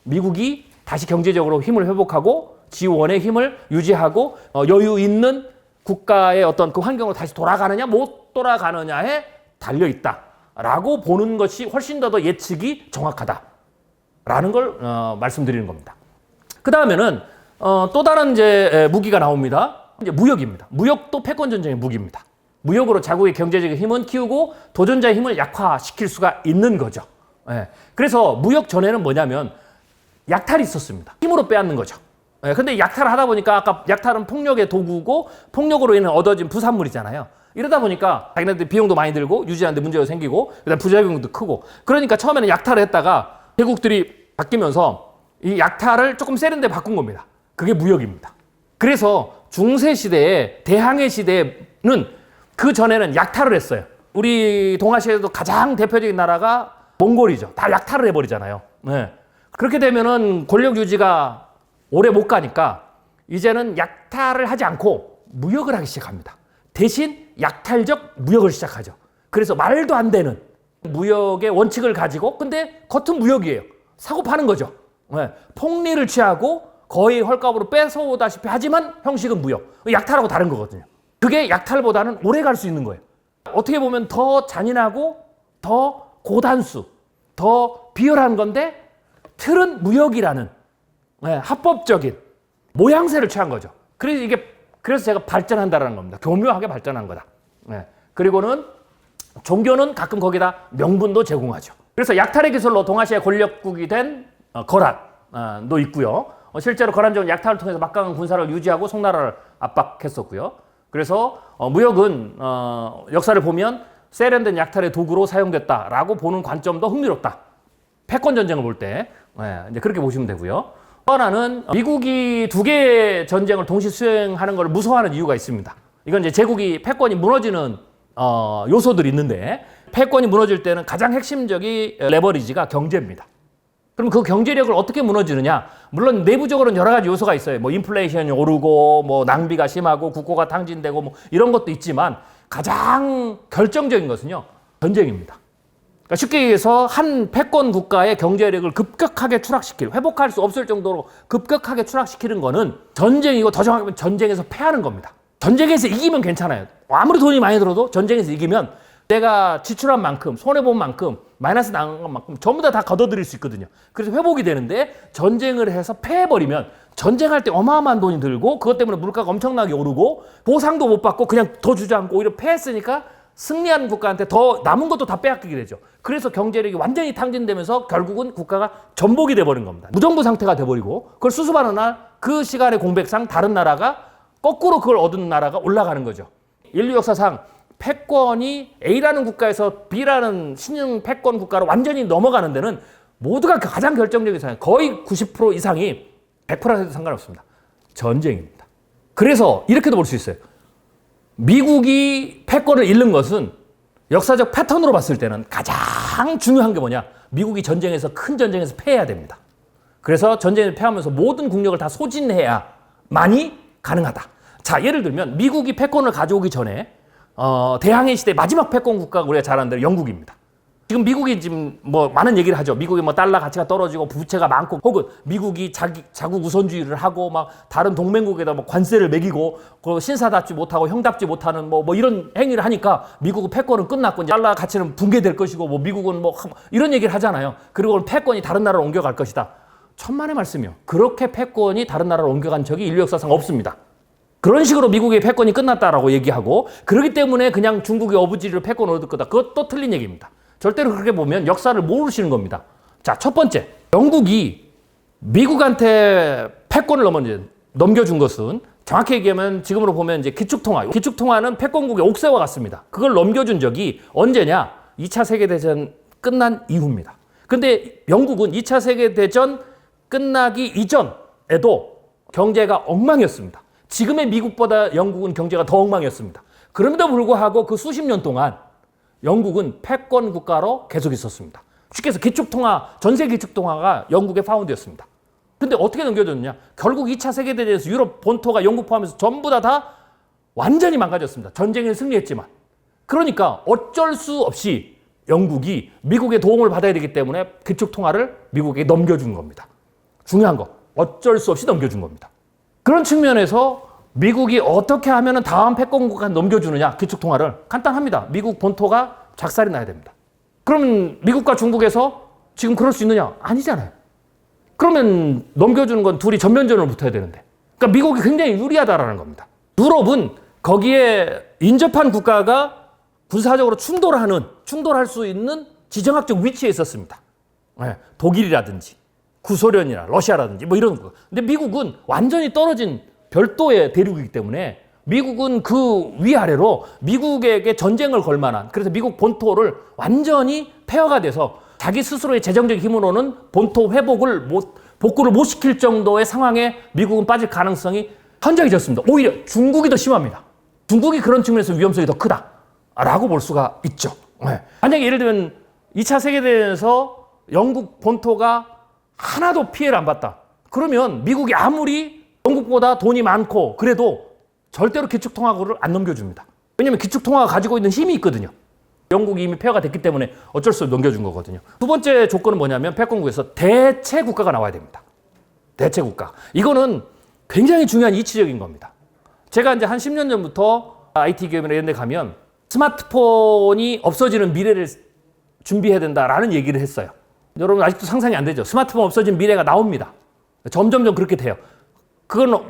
미국이 다시 경제적으로 힘을 회복하고 G1의 힘을 유지하고 여유 있는 국가의 어떤 그 환경으로 다시 돌아가느냐 못 돌아가느냐에 달려있다라고 보는 것이 훨씬 더 예측이 정확하다라는 걸 말씀드리는 겁니다. 그 다음에는 또 다른 이제 무기가 나옵니다. 이제 무역입니다. 무역도 패권 전쟁의 무기입니다. 무역으로 자국의 경제적인 힘은 키우고 도전자의 힘을 약화시킬 수가 있는 거죠. 그래서 무역 전에는 뭐냐면 약탈이 있었습니다. 힘으로 빼앗는 거죠. 근데 약탈을 하다 보니까 아까 약탈은 폭력의 도구고 폭력으로 인해 얻어진 부산물이잖아요. 이러다 보니까 자기네들 비용도 많이 들고 유지하는데 문제가 생기고 그다음 부작용도 크고 그러니까 처음에는 약탈을 했다가 대국들이 바뀌면서 이 약탈을 조금 세련돼 바꾼 겁니다. 그게 무역입니다. 그래서 중세 시대에 대항해 시대에는 그 전에는 약탈을 했어요. 우리 동아시아에도 가장 대표적인 나라가 몽골이죠. 다 약탈을 해버리잖아요. 그렇게 되면은 권력 유지가 오래 못 가니까 이제는 약탈을 하지 않고 무역을 하기 시작합니다. 대신 약탈적 무역을 시작하죠. 그래서 말도 안 되는 무역의 원칙을 가지고 근데 겉은 무역이에요. 사고 파는 거죠. 폭리를 취하고 거의 헐값으로 뺏어오다시피 하지만 형식은 무역. 약탈하고 다른 거거든요. 그게 약탈보다는 오래 갈 수 있는 거예요. 어떻게 보면 더 잔인하고 더 고단수, 더 비열한 건데 틀은 무역이라는 합법적인 모양새를 취한 거죠. 그래서 제가 발전한다라는 겁니다. 교묘하게 발전한 거다. 그리고는 종교는 가끔 거기다 명분도 제공하죠. 그래서 약탈의 기술로 동아시아 권력국이 된 거란도 있고요. 실제로 거란족은 약탈을 통해서 막강한 군사를 유지하고 송나라를 압박했었고요. 그래서 무역은 역사를 보면 세련된 약탈의 도구로 사용됐다라고 보는 관점도 흥미롭다. 패권 전쟁을 볼 때 이제 그렇게 보시면 되고요. 또 하나는 미국이 두 개의 전쟁을 동시 수행하는 걸 무서워하는 이유가 있습니다. 이건 이제 제국이 패권이 무너지는 요소들이 있는데 패권이 무너질 때는 가장 핵심적인 레버리지가 경제입니다. 그럼 그 경제력을 어떻게 무너지느냐? 물론 내부적으로는 여러 가지 요소가 있어요. 뭐 인플레이션이 오르고 뭐 낭비가 심하고 국고가 탕진되고 뭐 이런 것도 있지만 가장 결정적인 것은요. 전쟁입니다. 그러니까 쉽게 얘기해서 한 패권 국가의 경제력을 급격하게 추락시킬, 회복할 수 없을 정도로 급격하게 추락시키는 거는 전쟁이고 더 정확하면 전쟁에서 패하는 겁니다. 전쟁에서 이기면 괜찮아요. 아무리 돈이 많이 들어도 전쟁에서 이기면 내가 지출한 만큼, 손해본 만큼, 마이너스 나간 만큼 전부 다 걷어들일 수 있거든요. 그래서 회복이 되는데 전쟁을 해서 패해버리면 전쟁할 때 어마어마한 돈이 들고 그것 때문에 물가가 엄청나게 오르고 보상도 못 받고 그냥 더 주저앉고 오히려 패했으니까 승리한 국가한테 더 남은 것도 다 빼앗기게 되죠. 그래서 경제력이 완전히 탕진되면서 결국은 국가가 전복이 돼버린 겁니다. 무정부 상태가 돼버리고 그걸 수습하는 날 그 시간의 공백상 다른 나라가 거꾸로 그걸 얻은 나라가 올라가는 거죠. 인류 역사상 패권이 A라는 국가에서 B라는 신흥 패권 국가로 완전히 넘어가는 데는 모두가 가장 결정적인 상황, 거의 90% 이상이 100%에도 상관없습니다. 전쟁입니다. 그래서 이렇게도 볼 수 있어요. 미국이 패권을 잃는 것은 역사적 패턴으로 봤을 때는 가장 중요한 게 뭐냐? 미국이 전쟁에서 큰 전쟁에서 패해야 됩니다. 그래서 전쟁을 패하면서 모든 국력을 다 소진해야만이 가능하다. 자, 예를 들면 미국이 패권을 가져오기 전에 대항해 시대 마지막 패권 국가가 우리가 잘 아는 대로 영국입니다. 지금 미국이 지금 뭐 많은 얘기를 하죠. 미국이 뭐 달러 가치가 떨어지고 부채가 많고 혹은 미국이 자국 우선주의를 하고 막 다른 동맹국에다 뭐 관세를 매기고 그 신사답지 못하고 형답지 못하는 뭐 이런 행위를 하니까 미국은 패권은 끝났고 달러 가치는 붕괴될 것이고 뭐 미국은 뭐 이런 얘기를 하잖아요. 그리고 패권이 다른 나라로 옮겨갈 것이다. 천만의 말씀이요. 그렇게 패권이 다른 나라로 옮겨간 적이 인류 역사상 없습니다. 그런 식으로 미국의 패권이 끝났다라고 얘기하고 그렇기 때문에 그냥 중국이 어부지리로 패권을 얻을 거다. 그것도 틀린 얘기입니다. 절대로 그렇게 보면 역사를 모르시는 겁니다. 자, 첫 번째, 영국이 미국한테 패권을 넘겨준 것은 정확히 얘기하면 지금으로 보면 이제 기축통화. 기축통화는 패권국의 옥새와 같습니다. 그걸 넘겨준 적이 언제냐? 2차 세계대전 끝난 이후입니다. 근데 영국은 2차 세계대전 끝나기 이전에도 경제가 엉망이었습니다. 지금의 미국보다 영국은 경제가 더 엉망이었습니다. 그럼에도 불구하고 그 수십 년 동안 영국은 패권 국가로 계속 있었습니다. 쉽게 해서 기축통화, 전세 기축통화가 영국의 파운드였습니다. 근데 어떻게 넘겨졌느냐? 결국 2차 세계대전에서 유럽 본토가 영국 포함해서 전부 다 완전히 망가졌습니다. 전쟁에 승리했지만. 그러니까 어쩔 수 없이 영국이 미국의 도움을 받아야 되기 때문에 기축통화를 미국에게 넘겨준 겁니다. 중요한 거, 어쩔 수 없이 넘겨준 겁니다. 그런 측면에서 미국이 어떻게 하면 다음 패권국가에 넘겨주느냐, 기축통화를. 간단합니다. 미국 본토가 작살이 나야 됩니다. 그러면 미국과 중국에서 지금 그럴 수 있느냐? 아니잖아요. 그러면 넘겨주는 건 둘이 전면전을 붙어야 되는데. 그러니까 미국이 굉장히 유리하다라는 겁니다. 유럽은 거기에 인접한 국가가 군사적으로 충돌할 수 있는 지정학적 위치에 있었습니다. 네, 독일이라든지 구소련이나 러시아라든지 뭐 이런 거. 근데 미국은 완전히 떨어진 별도의 대륙이기 때문에 미국은 그 위아래로 미국에게 전쟁을 걸 만한, 그래서 미국 본토를 완전히 폐허가 돼서 자기 스스로의 재정적 힘으로는 본토 복구를 못 시킬 정도의 상황에 미국은 빠질 가능성이 현저해졌습니다. 오히려 중국이 더 심합니다. 중국이 그런 측면에서 위험성이 더 크다라고 볼 수가 있죠. 네. 만약에 예를 들면 2차 세계대전에서 영국 본토가 하나도 피해를 안 봤다. 그러면 미국이 아무리 영국보다 돈이 많고 그래도 절대로 기축통화국을 안 넘겨줍니다. 왜냐하면 기축통화가 가지고 있는 힘이 있거든요. 영국이 이미 폐허가 됐기 때문에 어쩔 수 없이 넘겨준 거거든요. 두 번째 조건은 뭐냐면 패권국에서 대체 국가가 나와야 됩니다. 대체 국가. 이거는 굉장히 중요한 이치적인 겁니다. 제가 이제 한 10년 전부터 IT 기업이나 이런 데 가면 스마트폰이 없어지는 미래를 준비해야 된다라는 얘기를 했어요. 여러분 아직도 상상이 안 되죠? 스마트폰 없어진 미래가 나옵니다. 점점점 그렇게 돼요. 그건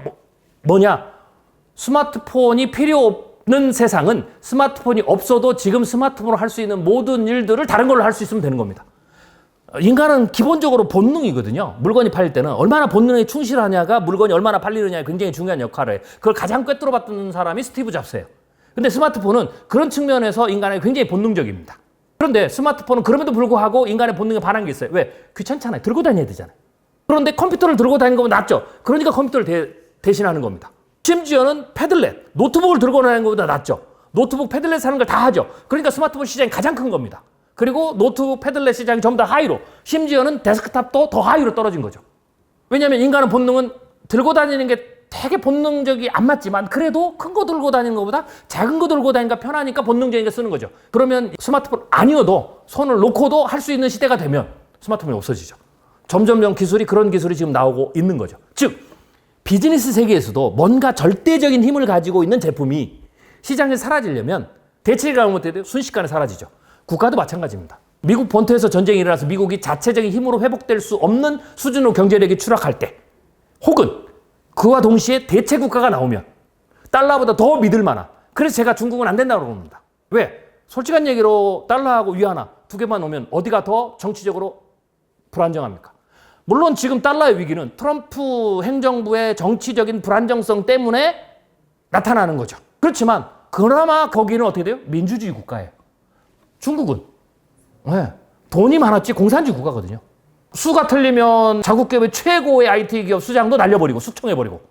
뭐냐? 스마트폰이 필요 없는 세상은 스마트폰이 없어도 지금 스마트폰으로 할 수 있는 모든 일들을 다른 걸로 할 수 있으면 되는 겁니다. 인간은 기본적으로 본능이거든요. 물건이 팔릴 때는 얼마나 본능에 충실하냐가 물건이 얼마나 팔리느냐에 굉장히 중요한 역할을 해요. 그걸 가장 꿰뚫어 봤던 사람이 스티브 잡스예요. 근데 스마트폰은 그런 측면에서 인간에게 굉장히 본능적입니다. 그런데 스마트폰은 그럼에도 불구하고 인간의 본능에 반한 게 있어요. 왜? 귀찮잖아요. 들고 다녀야 되잖아요. 그런데 컴퓨터를 들고 다니는 것보다 낫죠. 그러니까 컴퓨터를 대신하는 겁니다. 심지어는 패들렛, 노트북을 들고 다니는 것보다 낫죠. 노트북, 패들렛 사는 걸 다 하죠. 그러니까 스마트폰 시장이 가장 큰 겁니다. 그리고 노트 패들렛 시장이 전부 다 하이로, 심지어는 데스크탑도 더 하이로 떨어진 거죠. 왜냐하면 인간의 본능은 들고 다니는 게 되게 본능적이 안 맞지만 그래도 큰 거 들고 다니는 것보다 작은 거 들고 다니니까 편하니까 본능적인 게 쓰는 거죠. 그러면 스마트폰 아니어도 손을 놓고도 할 수 있는 시대가 되면 스마트폰이 없어지죠. 점점점 그런 기술이 지금 나오고 있는 거죠. 즉 비즈니스 세계에서도 뭔가 절대적인 힘을 가지고 있는 제품이 시장에서 사라지려면 대체가 어떻게 돼요? 순식간에 사라지죠. 국가도 마찬가지입니다. 미국 본토에서 전쟁이 일어나서 미국이 자체적인 힘으로 회복될 수 없는 수준으로 경제력이 추락할 때, 혹은 그와 동시에 대체 국가가 나오면 달러보다 더 믿을 만한, 그래서 제가 중국은 안 된다고 봅니다. 왜? 솔직한 얘기로 달러하고 위안화 두 개만 오면 어디가 더 정치적으로 불안정합니까? 물론 지금 달러의 위기는 트럼프 행정부의 정치적인 불안정성 때문에 나타나는 거죠. 그렇지만 그나마 거기는 어떻게 돼요? 민주주의 국가예요. 중국은 돈이 많았지 공산주의 국가거든요. 수가 틀리면 자국 기업의 최고의 IT 기업 수장도 날려버리고 숙청해버리고,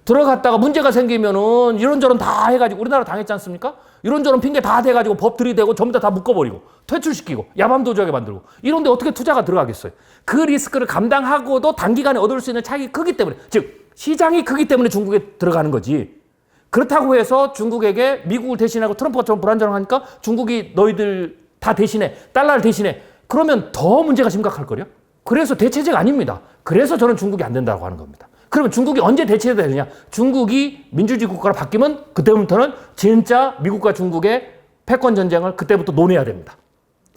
들어갔다가 문제가 생기면은 이런저런 다 해가지고, 우리나라 당했지 않습니까? 이런저런 핑계 다 대가지고 법 들이대고 전부 다 묶어버리고 퇴출시키고 야밤도주하게 만들고, 이런데 어떻게 투자가 들어가겠어요? 그 리스크를 감당하고도 단기간에 얻을 수 있는 차익이 크기 때문에, 즉 시장이 크기 때문에 중국에 들어가는 거지. 그렇다고 해서 중국에게 미국을 대신하고 트럼프가 좀 불안정하니까 중국이 너희들 다 대신해, 달러를 대신해, 그러면 더 문제가 심각할걸요? 그래서 대체제가 아닙니다. 그래서 저는 중국이 안 된다고 하는 겁니다. 그러면 중국이 언제 대체제가 되느냐? 중국이 민주주의 국가로 바뀌면 그때부터는 진짜 미국과 중국의 패권 전쟁을 그때부터 논해야 됩니다.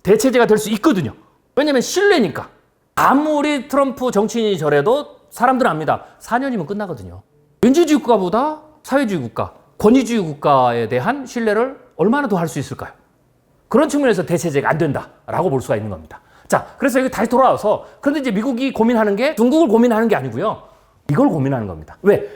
대체제가 될 수 있거든요. 왜냐면 신뢰니까. 아무리 트럼프 정치인이 저래도 사람들은 압니다. 4년이면 끝나거든요. 민주주의 국가보다 사회주의 국가, 권위주의 국가에 대한 신뢰를 얼마나 더 할 수 있을까요? 그런 측면에서 대체제가 안 된다라고 볼 수가 있는 겁니다. 자, 그래서 여기 다시 돌아와서, 그런데 이제 미국이 고민하는 게 중국을 고민하는 게 아니고요. 이걸 고민하는 겁니다. 왜?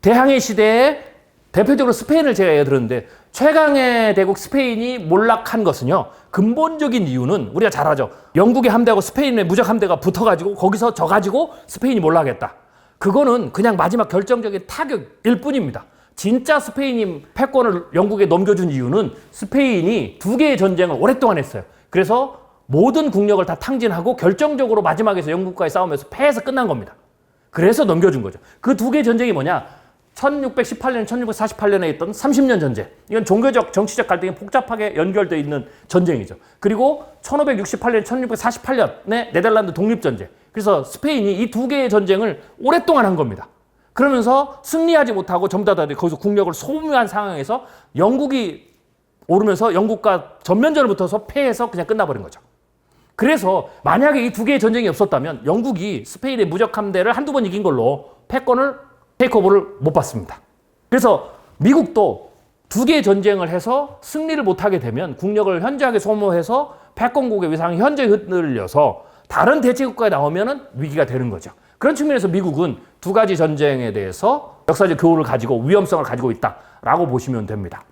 대항해 시대에 대표적으로 스페인을 제가 예를 들었는데, 최강의 대국 스페인이 몰락한 것은요, 근본적인 이유는 우리가 잘 알죠. 영국의 함대하고 스페인의 무적 함대가 붙어가지고 거기서 져가지고 스페인이 몰락했다. 그거는 그냥 마지막 결정적인 타격일 뿐입니다. 진짜 스페인이 패권을 영국에 넘겨준 이유는 스페인이 두 개의 전쟁을 오랫동안 했어요. 그래서 모든 국력을 다 탕진하고 결정적으로 마지막에서 영국과의 싸움에서 패해서 끝난 겁니다. 그래서 넘겨준 거죠. 그 두 개의 전쟁이 뭐냐? 1618년, 1648년에 있던 30년 전쟁. 이건 종교적, 정치적 갈등이 복잡하게 연결되어 있는 전쟁이죠. 그리고 1568년, 1648년에 네덜란드 독립전쟁. 그래서 스페인이 이 두 개의 전쟁을 오랫동안 한 겁니다. 그러면서 승리하지 못하고 전부 다 거기서 국력을 소모한 상황에서 영국이 오르면서 영국과 전면전을 붙어서 패해서 그냥 끝나버린 거죠. 그래서 만약에 이 두 개의 전쟁이 없었다면 영국이 스페인의 무적 함대를 한두 번 이긴 걸로 패권을 테이크오버를 못 받습니다. 그래서 미국도 두 개의 전쟁을 해서 승리를 못하게 되면 국력을 현저하게 소모해서 패권국의 위상이 현저히 흔들려서 다른 대체국가에 나오면 위기가 되는 거죠. 그런 측면에서 미국은 두 가지 전쟁에 대해서 역사적 교훈을 가지고 위험성을 가지고 있다라고 보시면 됩니다.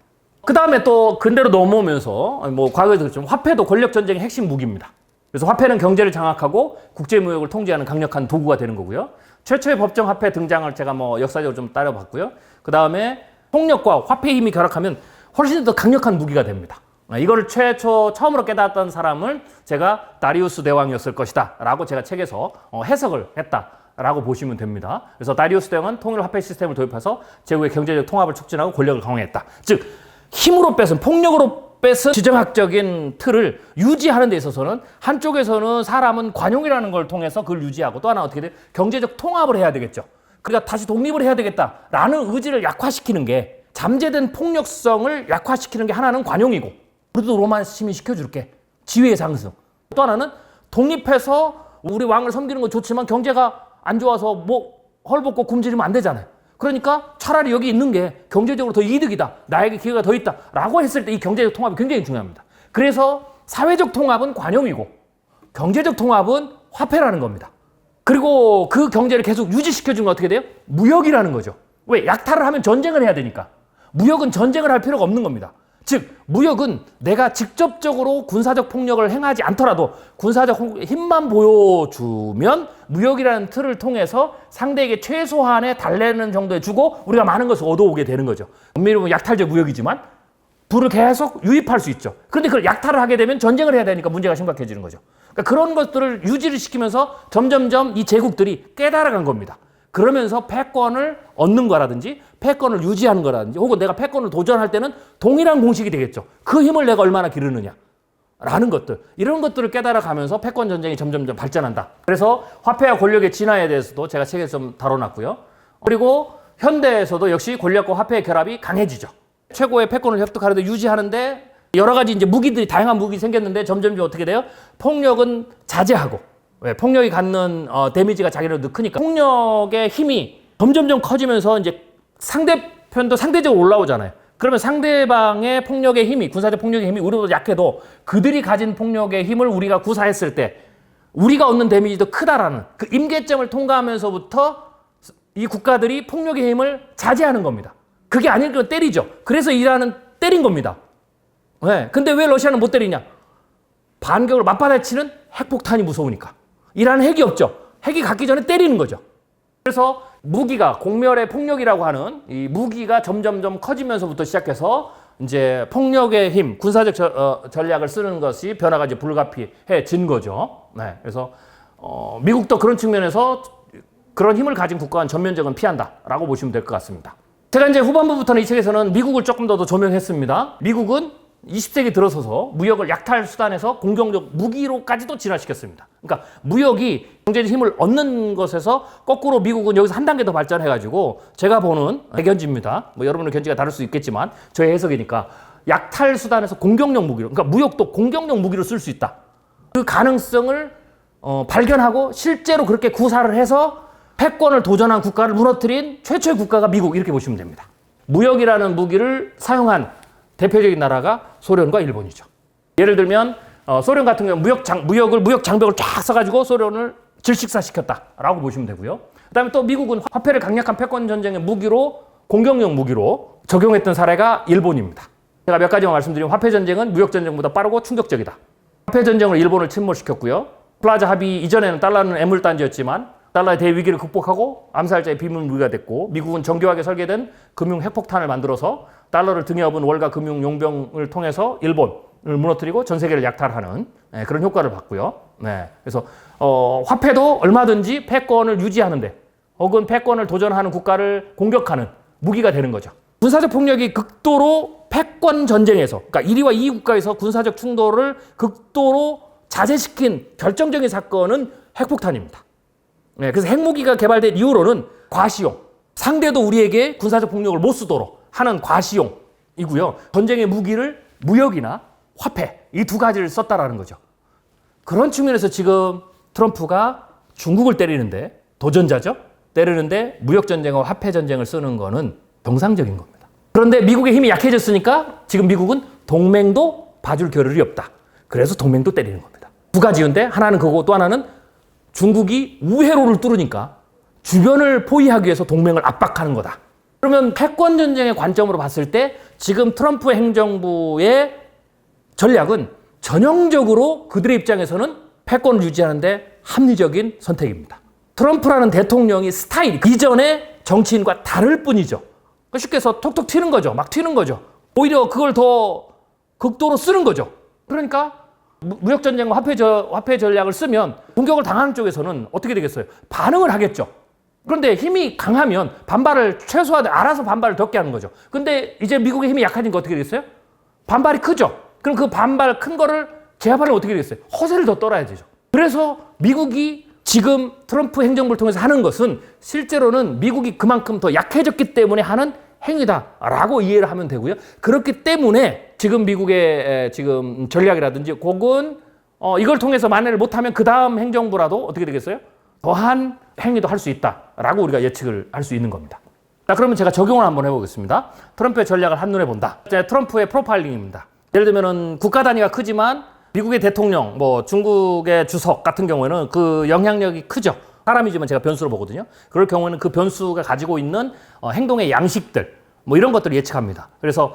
그 다음에 또 근대로 넘어오면서 과거에도 그렇지만 화폐도 권력 전쟁의 핵심 무기입니다. 그래서 화폐는 경제를 장악하고 국제무역을 통제하는 강력한 도구가 되는 거고요. 최초의 법정 화폐 등장을 제가 역사적으로 좀 따져봤고요. 그 다음에 폭력과 화폐의 힘이 결합하면 훨씬 더 강력한 무기가 됩니다. 이거를 처음으로 깨달았던 사람을 제가 다리우스 대왕이었을 것이다 라고 제가 책에서 해석을 했다라고 보시면 됩니다. 그래서 다리우스 대왕은 통일 화폐 시스템을 도입해서 제국의 경제적 통합을 촉진하고 권력을 강화했다. 즉 힘으로 뺏은, 폭력으로 뺏은 지정학적인 틀을 유지하는 데 있어서는 한쪽에서는 사람은 관용이라는 걸 통해서 그걸 유지하고, 또 하나 어떻게 돼요? 경제적 통합을 해야 되겠죠. 그러니까 다시 독립을 해야 되겠다라는 의지를 약화시키는 게, 잠재된 폭력성을 약화시키는 게 하나는 관용이고, 우리도 로마 시민 시켜줄게, 지위의 상승. 또 하나는 독립해서 우리 왕을 섬기는 건 좋지만 경제가 안 좋아서 헐벗고 굶주리면 안 되잖아요. 그러니까 차라리 여기 있는 게 경제적으로 더 이득이다, 나에게 기회가 더 있다 라고 했을 때 이 경제적 통합이 굉장히 중요합니다. 그래서 사회적 통합은 관용이고 경제적 통합은 화폐라는 겁니다. 그리고 그 경제를 계속 유지시켜주는 건 어떻게 돼요? 무역이라는 거죠. 왜? 약탈을 하면 전쟁을 해야 되니까. 무역은 전쟁을 할 필요가 없는 겁니다. 즉 무역은 내가 직접적으로 군사적 폭력을 행하지 않더라도 군사적 힘만 보여주면 무역이라는 틀을 통해서 상대에게 최소한의 달래는 정도에 주고 우리가 많은 것을 얻어오게 되는 거죠. 엄밀히 보면 약탈적 무역이지만 불을 계속 유입할 수 있죠. 그런데 그걸 약탈을 하게 되면 전쟁을 해야 되니까 문제가 심각해지는 거죠. 그러니까 그런 것들을 유지를 시키면서 점점점 이 제국들이 깨달아간 겁니다. 그러면서 패권을 얻는 거라든지 패권을 유지하는 거라든지 혹은 내가 패권을 도전할 때는 동일한 공식이 되겠죠. 그 힘을 내가 얼마나 기르느냐 라는 것들, 이런 것들을 깨달아가면서 패권 전쟁이 점점점 발전한다. 그래서 화폐와 권력의 진화에 대해서도 제가 책에서 좀 다뤄놨고요. 그리고 현대에서도 역시 권력과 화폐의 결합이 강해지죠. 최고의 패권을 획득하는데 유지하는데 여러 가지 이제 무기들이, 다양한 무기 생겼는데 점점 어떻게 돼요? 폭력은 자제하고, 왜? 폭력이 갖는 데미지가 자기네도 크니까 폭력의 힘이 점점점 커지면서 이제 상대편도 상대적으로 올라오잖아요. 그러면 상대방의 폭력의 힘이, 군사적 폭력의 힘이 우리보다 약해도 그들이 가진 폭력의 힘을 우리가 구사했을 때 우리가 얻는 데미지도 크다라는 그 임계점을 통과하면서부터 이 국가들이 폭력의 힘을 자제하는 겁니다. 그게 아니면 때리죠. 그래서 이란은 때린 겁니다. 네. 근데 왜 러시아는 못 때리냐? 반격을 맞받아치는 핵폭탄이 무서우니까. 이란은 핵이 없죠. 핵이 갖기 전에 때리는 거죠. 그래서 무기가, 공멸의 폭력이라고 하는 이 무기가 점점점 커지면서부터 시작해서 이제 폭력의 힘, 군사적 전략을 쓰는 것이 변화가 이제 불가피해진 거죠. 네. 그래서 미국도 그런 측면에서 그런 힘을 가진 국가는 전면적은 피한다라고 보시면 될 것 같습니다. 제가 이제 후반부부터는 이 책에서는 미국을 조금 더 조명했습니다. 미국은 20세기 들어서서 무역을 약탈 수단에서 공격적 무기로까지도 진화시켰습니다. 그러니까 무역이 경제적 힘을 얻는 것에서 거꾸로 미국은 여기서 한 단계 더 발전해가지고 제가 보는 견지입니다. 뭐 여러분의 견지가 다를 수 있겠지만 저의 해석이니까 약탈 수단에서 공격력 무기로, 그러니까 무역도 공격력 무기로 쓸 수 있다. 그 가능성을 발견하고 실제로 그렇게 구사를 해서 패권을 도전한 국가를 무너뜨린 최초의 국가가 미국, 이렇게 보시면 됩니다. 무역이라는 무기를 사용한 대표적인 나라가 소련과 일본이죠. 예를 들면 소련 같은 경우는 무역 장벽을 쫙 써가지고 소련을 질식사시켰다라고 보시면 되고요. 그다음에 또 미국은 화폐를 강력한 패권 전쟁의 무기로, 공격력 무기로 적용했던 사례가 일본입니다. 제가 몇 가지만 말씀드리면 화폐 전쟁은 무역 전쟁보다 빠르고 충격적이다. 화폐 전쟁으로 일본을 침몰시켰고요. 플라자 합의 이전에는 달러는 애물단지였지만 달러의 대위기를 극복하고 암살자의 비밀 무기가 됐고, 미국은 정교하게 설계된 금융 핵폭탄을 만들어서 달러를 등에 업은 월가 금융 용병을 통해서 일본을 무너뜨리고 전 세계를 약탈하는 그런 효과를 봤고요. 네. 그래서 화폐도 얼마든지 패권을 유지하는데 혹은 패권을 도전하는 국가를 공격하는 무기가 되는 거죠. 군사적 폭력이 극도로 패권 전쟁에서, 그러니까 1위와 2위 국가에서 군사적 충돌을 극도로 자제시킨 결정적인 사건은 핵폭탄입니다. 네, 그래서 핵무기가 개발된 이후로는 과시용, 상대도 우리에게 군사적 폭력을 못 쓰도록 하는 과시용이고요. 전쟁의 무기를 무역이나 화폐, 이 두 가지를 썼다라는 거죠. 그런 측면에서 지금 트럼프가 중국을 때리는데, 도전자죠? 때리는데 무역전쟁과 화폐전쟁을 쓰는 거는 정상적인 겁니다. 그런데 미국의 힘이 약해졌으니까 지금 미국은 동맹도 봐줄 겨를이 없다. 그래서 동맹도 때리는 겁니다. 두 가지인데 하나는 그거고 또 하나는 중국이 우회로를 뚫으니까 주변을 포위하기 위해서 동맹을 압박하는 거다. 그러면 패권 전쟁의 관점으로 봤을 때 지금 트럼프 행정부의 전략은 전형적으로 그들의 입장에서는 패권을 유지하는데 합리적인 선택입니다. 트럼프라는 대통령이 스타일이 이전의 정치인과 다를 뿐이죠. 쉽게 해서 톡톡 튀는 거죠. 막 튀는 거죠. 오히려 그걸 더 극도로 쓰는 거죠. 그러니까 무역전쟁과 화폐 전략을 쓰면 공격을 당하는 쪽에서는 어떻게 되겠어요? 반응을 하겠죠. 그런데 힘이 강하면 반발을 최소화돼, 알아서 반발을 덮게 하는 거죠. 근데 이제 미국의 힘이 약해지니까 어떻게 되겠어요? 반발이 크죠. 그럼 그 반발 큰 거를 제압하려면 어떻게 되겠어요? 허세를 더 떨어야 되죠. 그래서 미국이 지금 트럼프 행정부를 통해서 하는 것은 실제로는 미국이 그만큼 더 약해졌기 때문에 하는 행위다라고 이해를 하면 되고요. 그렇기 때문에 지금 미국의 지금 전략이라든지 혹은 이걸 통해서 만회를 못하면 그 다음 행정부라도 어떻게 되겠어요? 더한 행위도 할 수 있다라고 우리가 예측을 할 수 있는 겁니다. 자, 그러면 제가 적용을 한번 해보겠습니다. 트럼프의 전략을 한눈에 본다. 트럼프의 프로파일링입니다. 예를 들면은 국가 단위가 크지만 미국의 대통령, 뭐 중국의 주석 같은 경우에는 그 영향력이 크죠. 사람이지만 제가 변수로 보거든요. 그럴 경우에는 그 변수가 가지고 있는 행동의 양식들, 뭐 이런 것들을 예측합니다. 그래서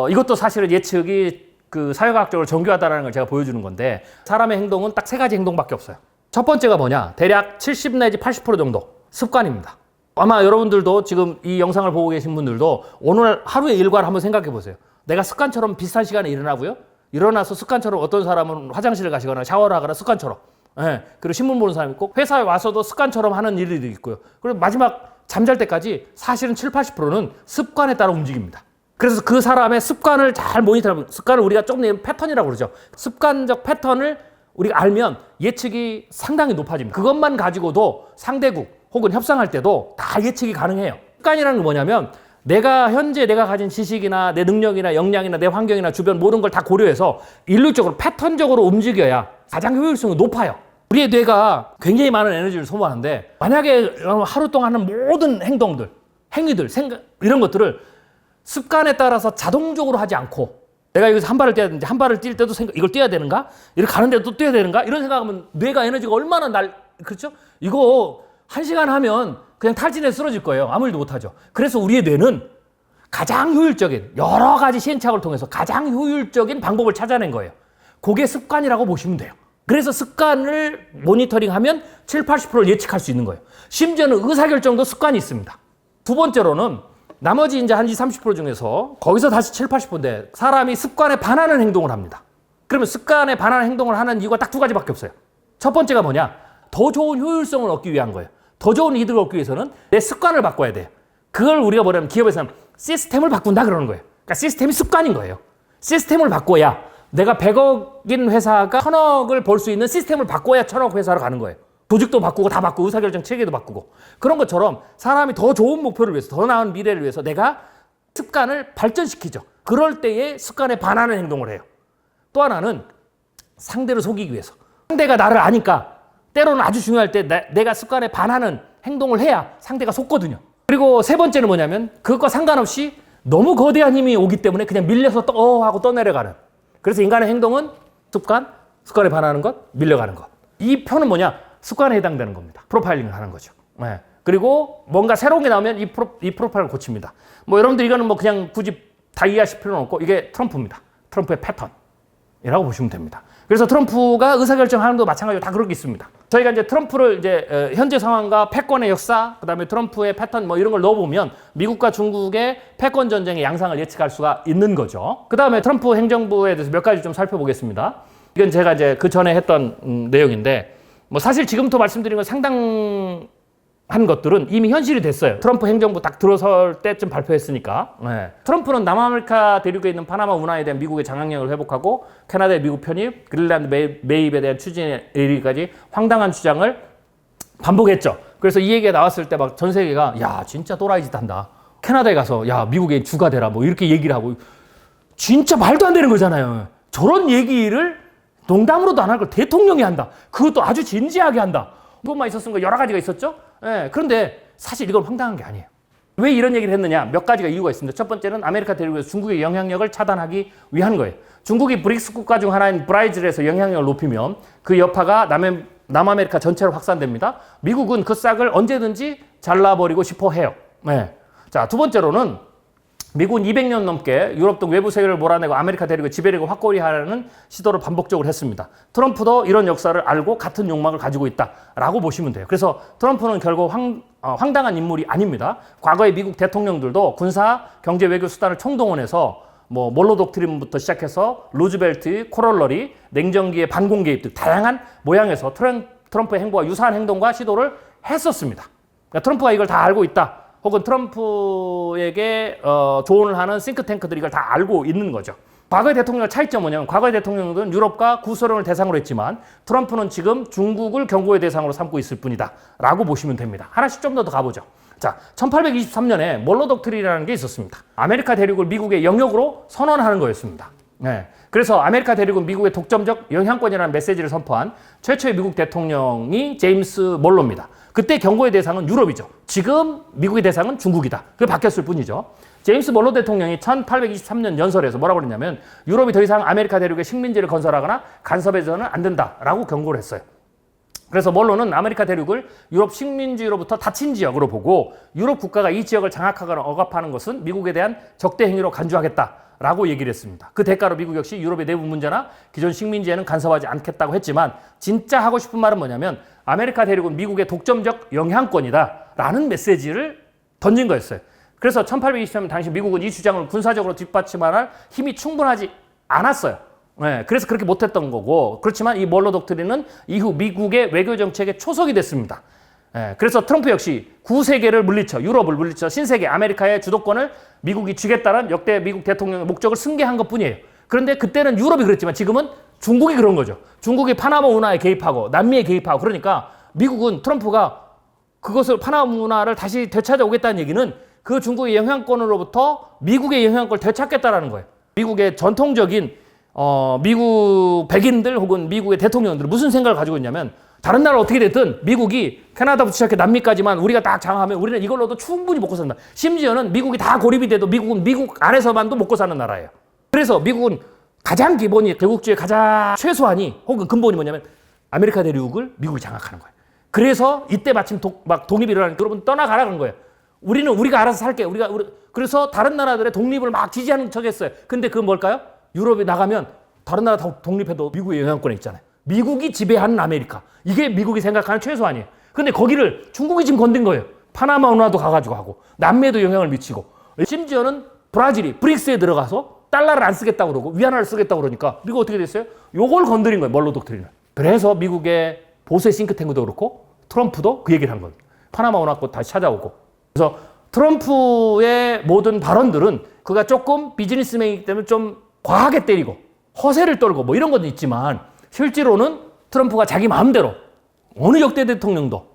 이것도 사실은 예측이 그 사회과학적으로 정교하다는 걸 제가 보여주는 건데, 사람의 행동은 딱 세 가지 행동밖에 없어요. 첫 번째가 뭐냐? 대략 70 내지 80% 정도 습관입니다. 아마 여러분들도 지금 이 영상을 보고 계신 분들도 오늘 하루의 일과를 한번 생각해 보세요. 내가 습관처럼 비슷한 시간에 일어나고요. 일어나서 습관처럼 어떤 사람은 화장실을 가시거나 샤워를 하거나 습관처럼. 예. 그리고 신문 보는 사람이 있고 회사에 와서도 습관처럼 하는 일들이 있고요. 그리고 마지막 잠잘 때까지 사실은 7, 80%는 습관에 따라 움직입니다. 그래서 그 사람의 습관을 잘 모니터하면 습관을 우리가 조금 내면 패턴이라고 그러죠. 습관적 패턴을 우리가 알면 예측이 상당히 높아집니다. 그것만 가지고도 상대국 혹은 협상할 때도 다 예측이 가능해요. 습관이라는 건 뭐냐면 현재 내가 가진 지식이나 내 능력이나 역량이나 내 환경이나 주변 모든 걸 다 고려해서 일률적으로 패턴적으로 움직여야 가장 효율성이 높아요. 우리의 뇌가 굉장히 많은 에너지를 소모하는데 만약에 하루 동안 하는 모든 행동들, 행위들, 생각 이런 것들을 습관에 따라서 자동적으로 하지 않고 내가 여기서 한 발을 떼야 되는지 한 발을 뛸 때도 이걸 뛰어야 되는가? 이렇게 가는데도 또 뛰어야 되는가? 이런 생각하면 뇌가 에너지가 얼마나 그렇죠? 이거 1시간 하면 그냥 탈진해 쓰러질 거예요. 아무 일도 못하죠. 그래서 우리의 뇌는 가장 효율적인 여러 가지 시행착오를 통해서 가장 효율적인 방법을 찾아낸 거예요. 그게 습관이라고 보시면 돼요. 그래서 습관을 모니터링하면 7, 80%를 예측할 수 있는 거예요. 심지어는 의사결정도 습관이 있습니다. 두 번째로는 나머지 이제 한 20, 30% 중에서 거기서 다시 7, 80%인데 사람이 습관에 반하는 행동을 합니다. 그러면 습관에 반하는 행동을 하는 이유가 딱 두 가지밖에 없어요. 첫 번째가 뭐냐? 더 좋은 효율성을 얻기 위한 거예요. 더 좋은 이득을 얻기 위해서는 내 습관을 바꿔야 돼요. 그걸 우리가 뭐냐면 기업에서는 시스템을 바꾼다 그러는 거예요. 그러니까 시스템이 습관인 거예요. 시스템을 바꿔야 내가 100억인 회사가 1000억을 벌 수 있는 시스템을 바꿔야 1000억 회사로 가는 거예요. 조직도 바꾸고 다 바꾸고 의사결정 체계도 바꾸고 그런 것처럼 사람이 더 좋은 목표를 위해서 더 나은 미래를 위해서 내가 습관을 발전시키죠. 그럴 때에 습관에 반하는 행동을 해요. 또 하나는 상대를 속이기 위해서 상대가 나를 아니까 때로는 아주 중요할 때 내가 습관에 반하는 행동을 해야 상대가 속거든요. 그리고 세 번째는 뭐냐면 그것과 상관없이 너무 거대한 힘이 오기 때문에 그냥 밀려서 하고 떠내려가는. 그래서 인간의 행동은 습관에 반하는 것, 밀려가는 것. 이 표는 뭐냐? 습관에 해당되는 겁니다. 프로파일링을 하는 거죠. 네. 그리고 뭔가 새로운 게 나오면 이 프로파일을 고칩니다. 뭐 여러분들 이거는 뭐 그냥 굳이 다 이해하실 필요는 없고 이게 트럼프입니다. 트럼프의 패턴이라고 보시면 됩니다. 그래서 트럼프가 의사결정하는 것도 마찬가지로 다 그렇게 있습니다. 저희가 이제 트럼프를 이제 현재 상황과 패권의 역사, 그다음에 트럼프의 패턴 뭐 이런 걸 넣어보면 미국과 중국의 패권 전쟁의 양상을 예측할 수가 있는 거죠. 그다음에 트럼프 행정부에 대해서 몇 가지 좀 살펴보겠습니다. 이건 제가 이제 그 전에 했던 내용인데 뭐 사실 지금부터 말씀드린 건 상당한 것들은 이미 현실이 됐어요. 트럼프 행정부 딱 들어설 때쯤 발표했으니까. 네. 트럼프는 남아메리카 대륙에 있는 파나마 운하에 대한 미국의 장악력을 회복하고 캐나다의 미국 편입, 그린란드 매입에 대한 추진에 이르기까지 황당한 주장을 반복했죠. 그래서 이 얘기가 나왔을 때 막 전 세계가 야 진짜 또라이 짓 한다. 캐나다에 가서 야 미국의 주가 되라 뭐 이렇게 얘기를 하고 진짜 말도 안 되는 거잖아요. 저런 얘기를 농담으로도 안 할 걸 대통령이 한다. 그것도 아주 진지하게 한다. 그것만 있었으면 거 여러 가지가 있었죠. 예, 그런데 사실 이건 황당한 게 아니에요. 왜 이런 얘기를 했느냐? 몇 가지가 이유가 있습니다. 첫 번째는 아메리카 대륙에서 중국의 영향력을 차단하기 위한 거예요. 중국이 브릭스 국가 중 하나인 브라질에서 영향력을 높이면 그 여파가 남아메리카 전체로 확산됩니다. 미국은 그 싹을 언제든지 잘라버리고 싶어 해요. 네. 자, 두 번째로는 미국은 200년 넘게 유럽 등 외부 세계를 몰아내고 아메리카 대륙의 지배력을 확고히 하려는 시도를 반복적으로 했습니다. 트럼프도 이런 역사를 알고 같은 욕망을 가지고 있다라고 보시면 돼요. 그래서 트럼프는 결국 황당한 인물이 아닙니다. 과거의 미국 대통령들도 군사, 경제, 외교 수단을 총동원해서 뭐 몰로 독트린부터 시작해서 루즈벨트, 코롤러리, 냉전기의 반공 개입 등 다양한 모양에서 트럼프의 행보와 유사한 행동과 시도를 했었습니다. 그러니까 트럼프가 이걸 다 알고 있다. 혹은 트럼프에게 조언을 하는 싱크탱크들이 이걸 다 알고 있는 거죠. 과거의 대통령의 차이점은 뭐냐면 과거의 대통령들은 유럽과 구소련을 대상으로 했지만 트럼프는 지금 중국을 경고의 대상으로 삼고 있을 뿐이다 라고 보시면 됩니다. 하나씩 좀 더 가보죠. 자, 1823년에 몰로 독트린이라는 게 있었습니다. 아메리카 대륙을 미국의 영역으로 선언하는 거였습니다. 네. 그래서 아메리카 대륙은 미국의 독점적 영향권이라는 메시지를 선포한 최초의 미국 대통령이 제임스 몰로입니다. 그때 경고의 대상은 유럽이죠. 지금 미국의 대상은 중국이다. 그게 바뀌었을 뿐이죠. 제임스 몰로 대통령이 1823년 연설에서 뭐라고 그랬냐면 유럽이 더 이상 아메리카 대륙에 식민지를 건설하거나 간섭해서는 안 된다라고 경고를 했어요. 그래서 몰로는 아메리카 대륙을 유럽 식민지로부터 닫힌 지역으로 보고 유럽 국가가 이 지역을 장악하거나 억압하는 것은 미국에 대한 적대 행위로 간주하겠다라고 얘기를 했습니다. 그 대가로 미국 역시 유럽의 내부 문제나 기존 식민지에는 간섭하지 않겠다고 했지만 진짜 하고 싶은 말은 뭐냐면 아메리카 대륙은 미국의 독점적 영향권이다라는 메시지를 던진 거였어요. 그래서 1820년 당시 미국은 이 주장을 군사적으로 뒷받침할 힘이 충분하지 않았어요. 네, 그래서 그렇게 못했던 거고, 그렇지만 이 몰로 독트린은 이후 미국의 외교 정책의 초석이 됐습니다. 네, 그래서 트럼프 역시 구세계를 물리쳐, 유럽을 물리쳐 신세계 아메리카의 주도권을 미국이 쥐겠다는 역대 미국 대통령의 목적을 승계한 것뿐이에요. 그런데 그때는 유럽이 그랬지만 지금은 중국이 그런 거죠. 중국이 파나마 운하에 개입하고 남미에 개입하고, 그러니까 미국은 트럼프가 그것을 파나마 운하를 다시 되찾아오겠다는 얘기는 그 중국의 영향권으로부터 미국의 영향권을 되찾겠다라는 거예요. 미국의 전통적인 미국 백인들 혹은 미국의 대통령들 무슨 생각을 가지고 있냐면, 다른 나라 어떻게 됐든 미국이 캐나다부터 시작해 남미까지만 우리가 딱 장악하면 우리는 이걸로도 충분히 먹고 산다. 심지어는 미국이 다 고립이 돼도 미국은 미국 안에서만도 먹고 사는 나라예요. 그래서 미국은 가장 기본이, 개국주의 가장 최소한이 혹은 근본이 뭐냐면 아메리카 대륙을 미국이 장악하는 거예요. 그래서 이때 마침 막 독립이 일어나니까 여러분 떠나가라 그런 거예요. 우리는 우리가 알아서 살게. 그래서 다른 나라들의 독립을 막 지지하는 척 했어요. 근데 그건 뭘까요? 유럽에 나가면 다른 나라 독립해도 미국의 영향권에 있잖아요. 미국이 지배하는 아메리카. 이게 미국이 생각하는 최소한이에요. 근데 거기를 중국이 지금 건든 거예요. 파나마 운하도 가가지고 하고, 남미에도 영향을 미치고, 심지어는 브라질이 브릭스에 들어가서 달러를 안 쓰겠다고 그러고 위안화를 쓰겠다고 그러니까 미국 어떻게 됐어요? 요걸 건드린 거예요. 몰로 독트린을. 그래서 미국의 보수의 싱크탱크도 그렇고 트럼프도 그 얘기를 한 거예요. 파나마 운하권 다시 찾아오고. 그래서 트럼프의 모든 발언들은 그가 조금 비즈니스맨이기 때문에 좀 과하게 때리고 허세를 떨고 뭐 이런 건 있지만, 실제로는 트럼프가 자기 마음대로 어느 역대 대통령도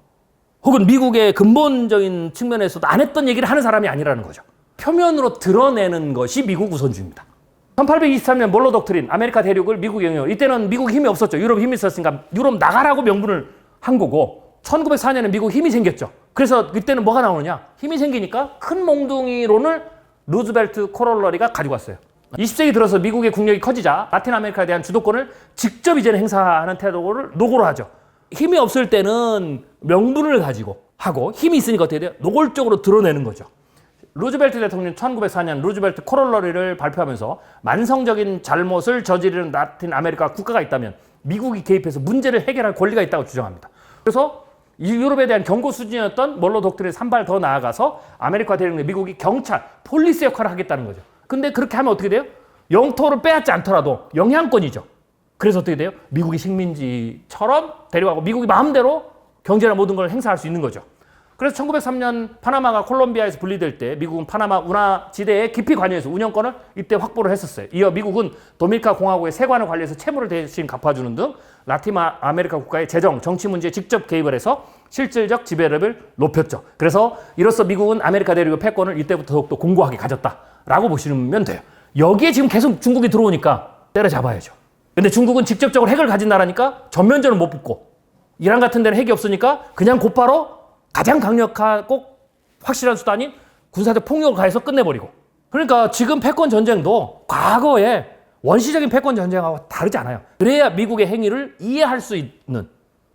혹은 미국의 근본적인 측면에서도 안 했던 얘기를 하는 사람이 아니라는 거죠. 표면으로 드러내는 것이 미국 우선주의입니다. 1823년 몰로 독트린, 아메리카 대륙을 미국 영역, 이때는 미국 힘이 없었죠. 유럽 힘이 있었으니까 유럽 나가라고 명분을 한 거고, 1904년에 미국 힘이 생겼죠. 그래서 이때는 뭐가 나오느냐? 힘이 생기니까 큰 몽둥이론을 루즈벨트 코롤러리가 가지고 왔어요. 20세기 들어서 미국의 국력이 커지자 라틴 아메리카에 대한 주도권을 직접 이제는 행사하는 태도를 노골로 하죠. 힘이 없을 때는 명분을 가지고 하고, 힘이 있으니까 어떻게 돼요? 노골적으로 드러내는 거죠. 루즈벨트 대통령 1904년 루즈벨트 코롤러리를 발표하면서 만성적인 잘못을 저지르는 라틴 아메리카 국가가 있다면 미국이 개입해서 문제를 해결할 권리가 있다고 주장합니다. 그래서 유럽에 대한 경고 수준이었던 몰로 독트린을 한 발 더 나아가서 아메리카 대륙 내 미국이 경찰, 폴리스 역할을 하겠다는 거죠. 근데 그렇게 하면 어떻게 돼요? 영토를 빼앗지 않더라도 영향권이죠. 그래서 어떻게 돼요? 미국이 식민지처럼 데려가고 미국이 마음대로 경제나 모든 걸 행사할 수 있는 거죠. 그래서 1903년 파나마가 콜롬비아에서 분리될 때 미국은 파나마 운하 지대에 깊이 관여해서 운영권을 이때 확보를 했었어요. 이어 미국은 도미니카 공화국의 세관을 관리해서 채무를 대신 갚아주는 등 라틴 아메리카 국가의 재정, 정치 문제에 직접 개입을 해서 실질적 지배력을 높였죠. 그래서 이로써 미국은 아메리카 대륙의 패권을 이때부터 더욱더 공고하게 가졌다라고 보시면 돼요. 여기에 지금 계속 중국이 들어오니까 때려잡아야죠. 근데 중국은 직접적으로 핵을 가진 나라니까 전면전은 못 붙고, 이란 같은 데는 핵이 없으니까 그냥 곧바로 가장 강력하고 확실한 수단인 군사적 폭력을 가해서 끝내버리고. 그러니까 지금 패권 전쟁도 과거에 원시적인 패권 전쟁하고 다르지 않아요. 그래야 미국의 행위를 이해할 수 있는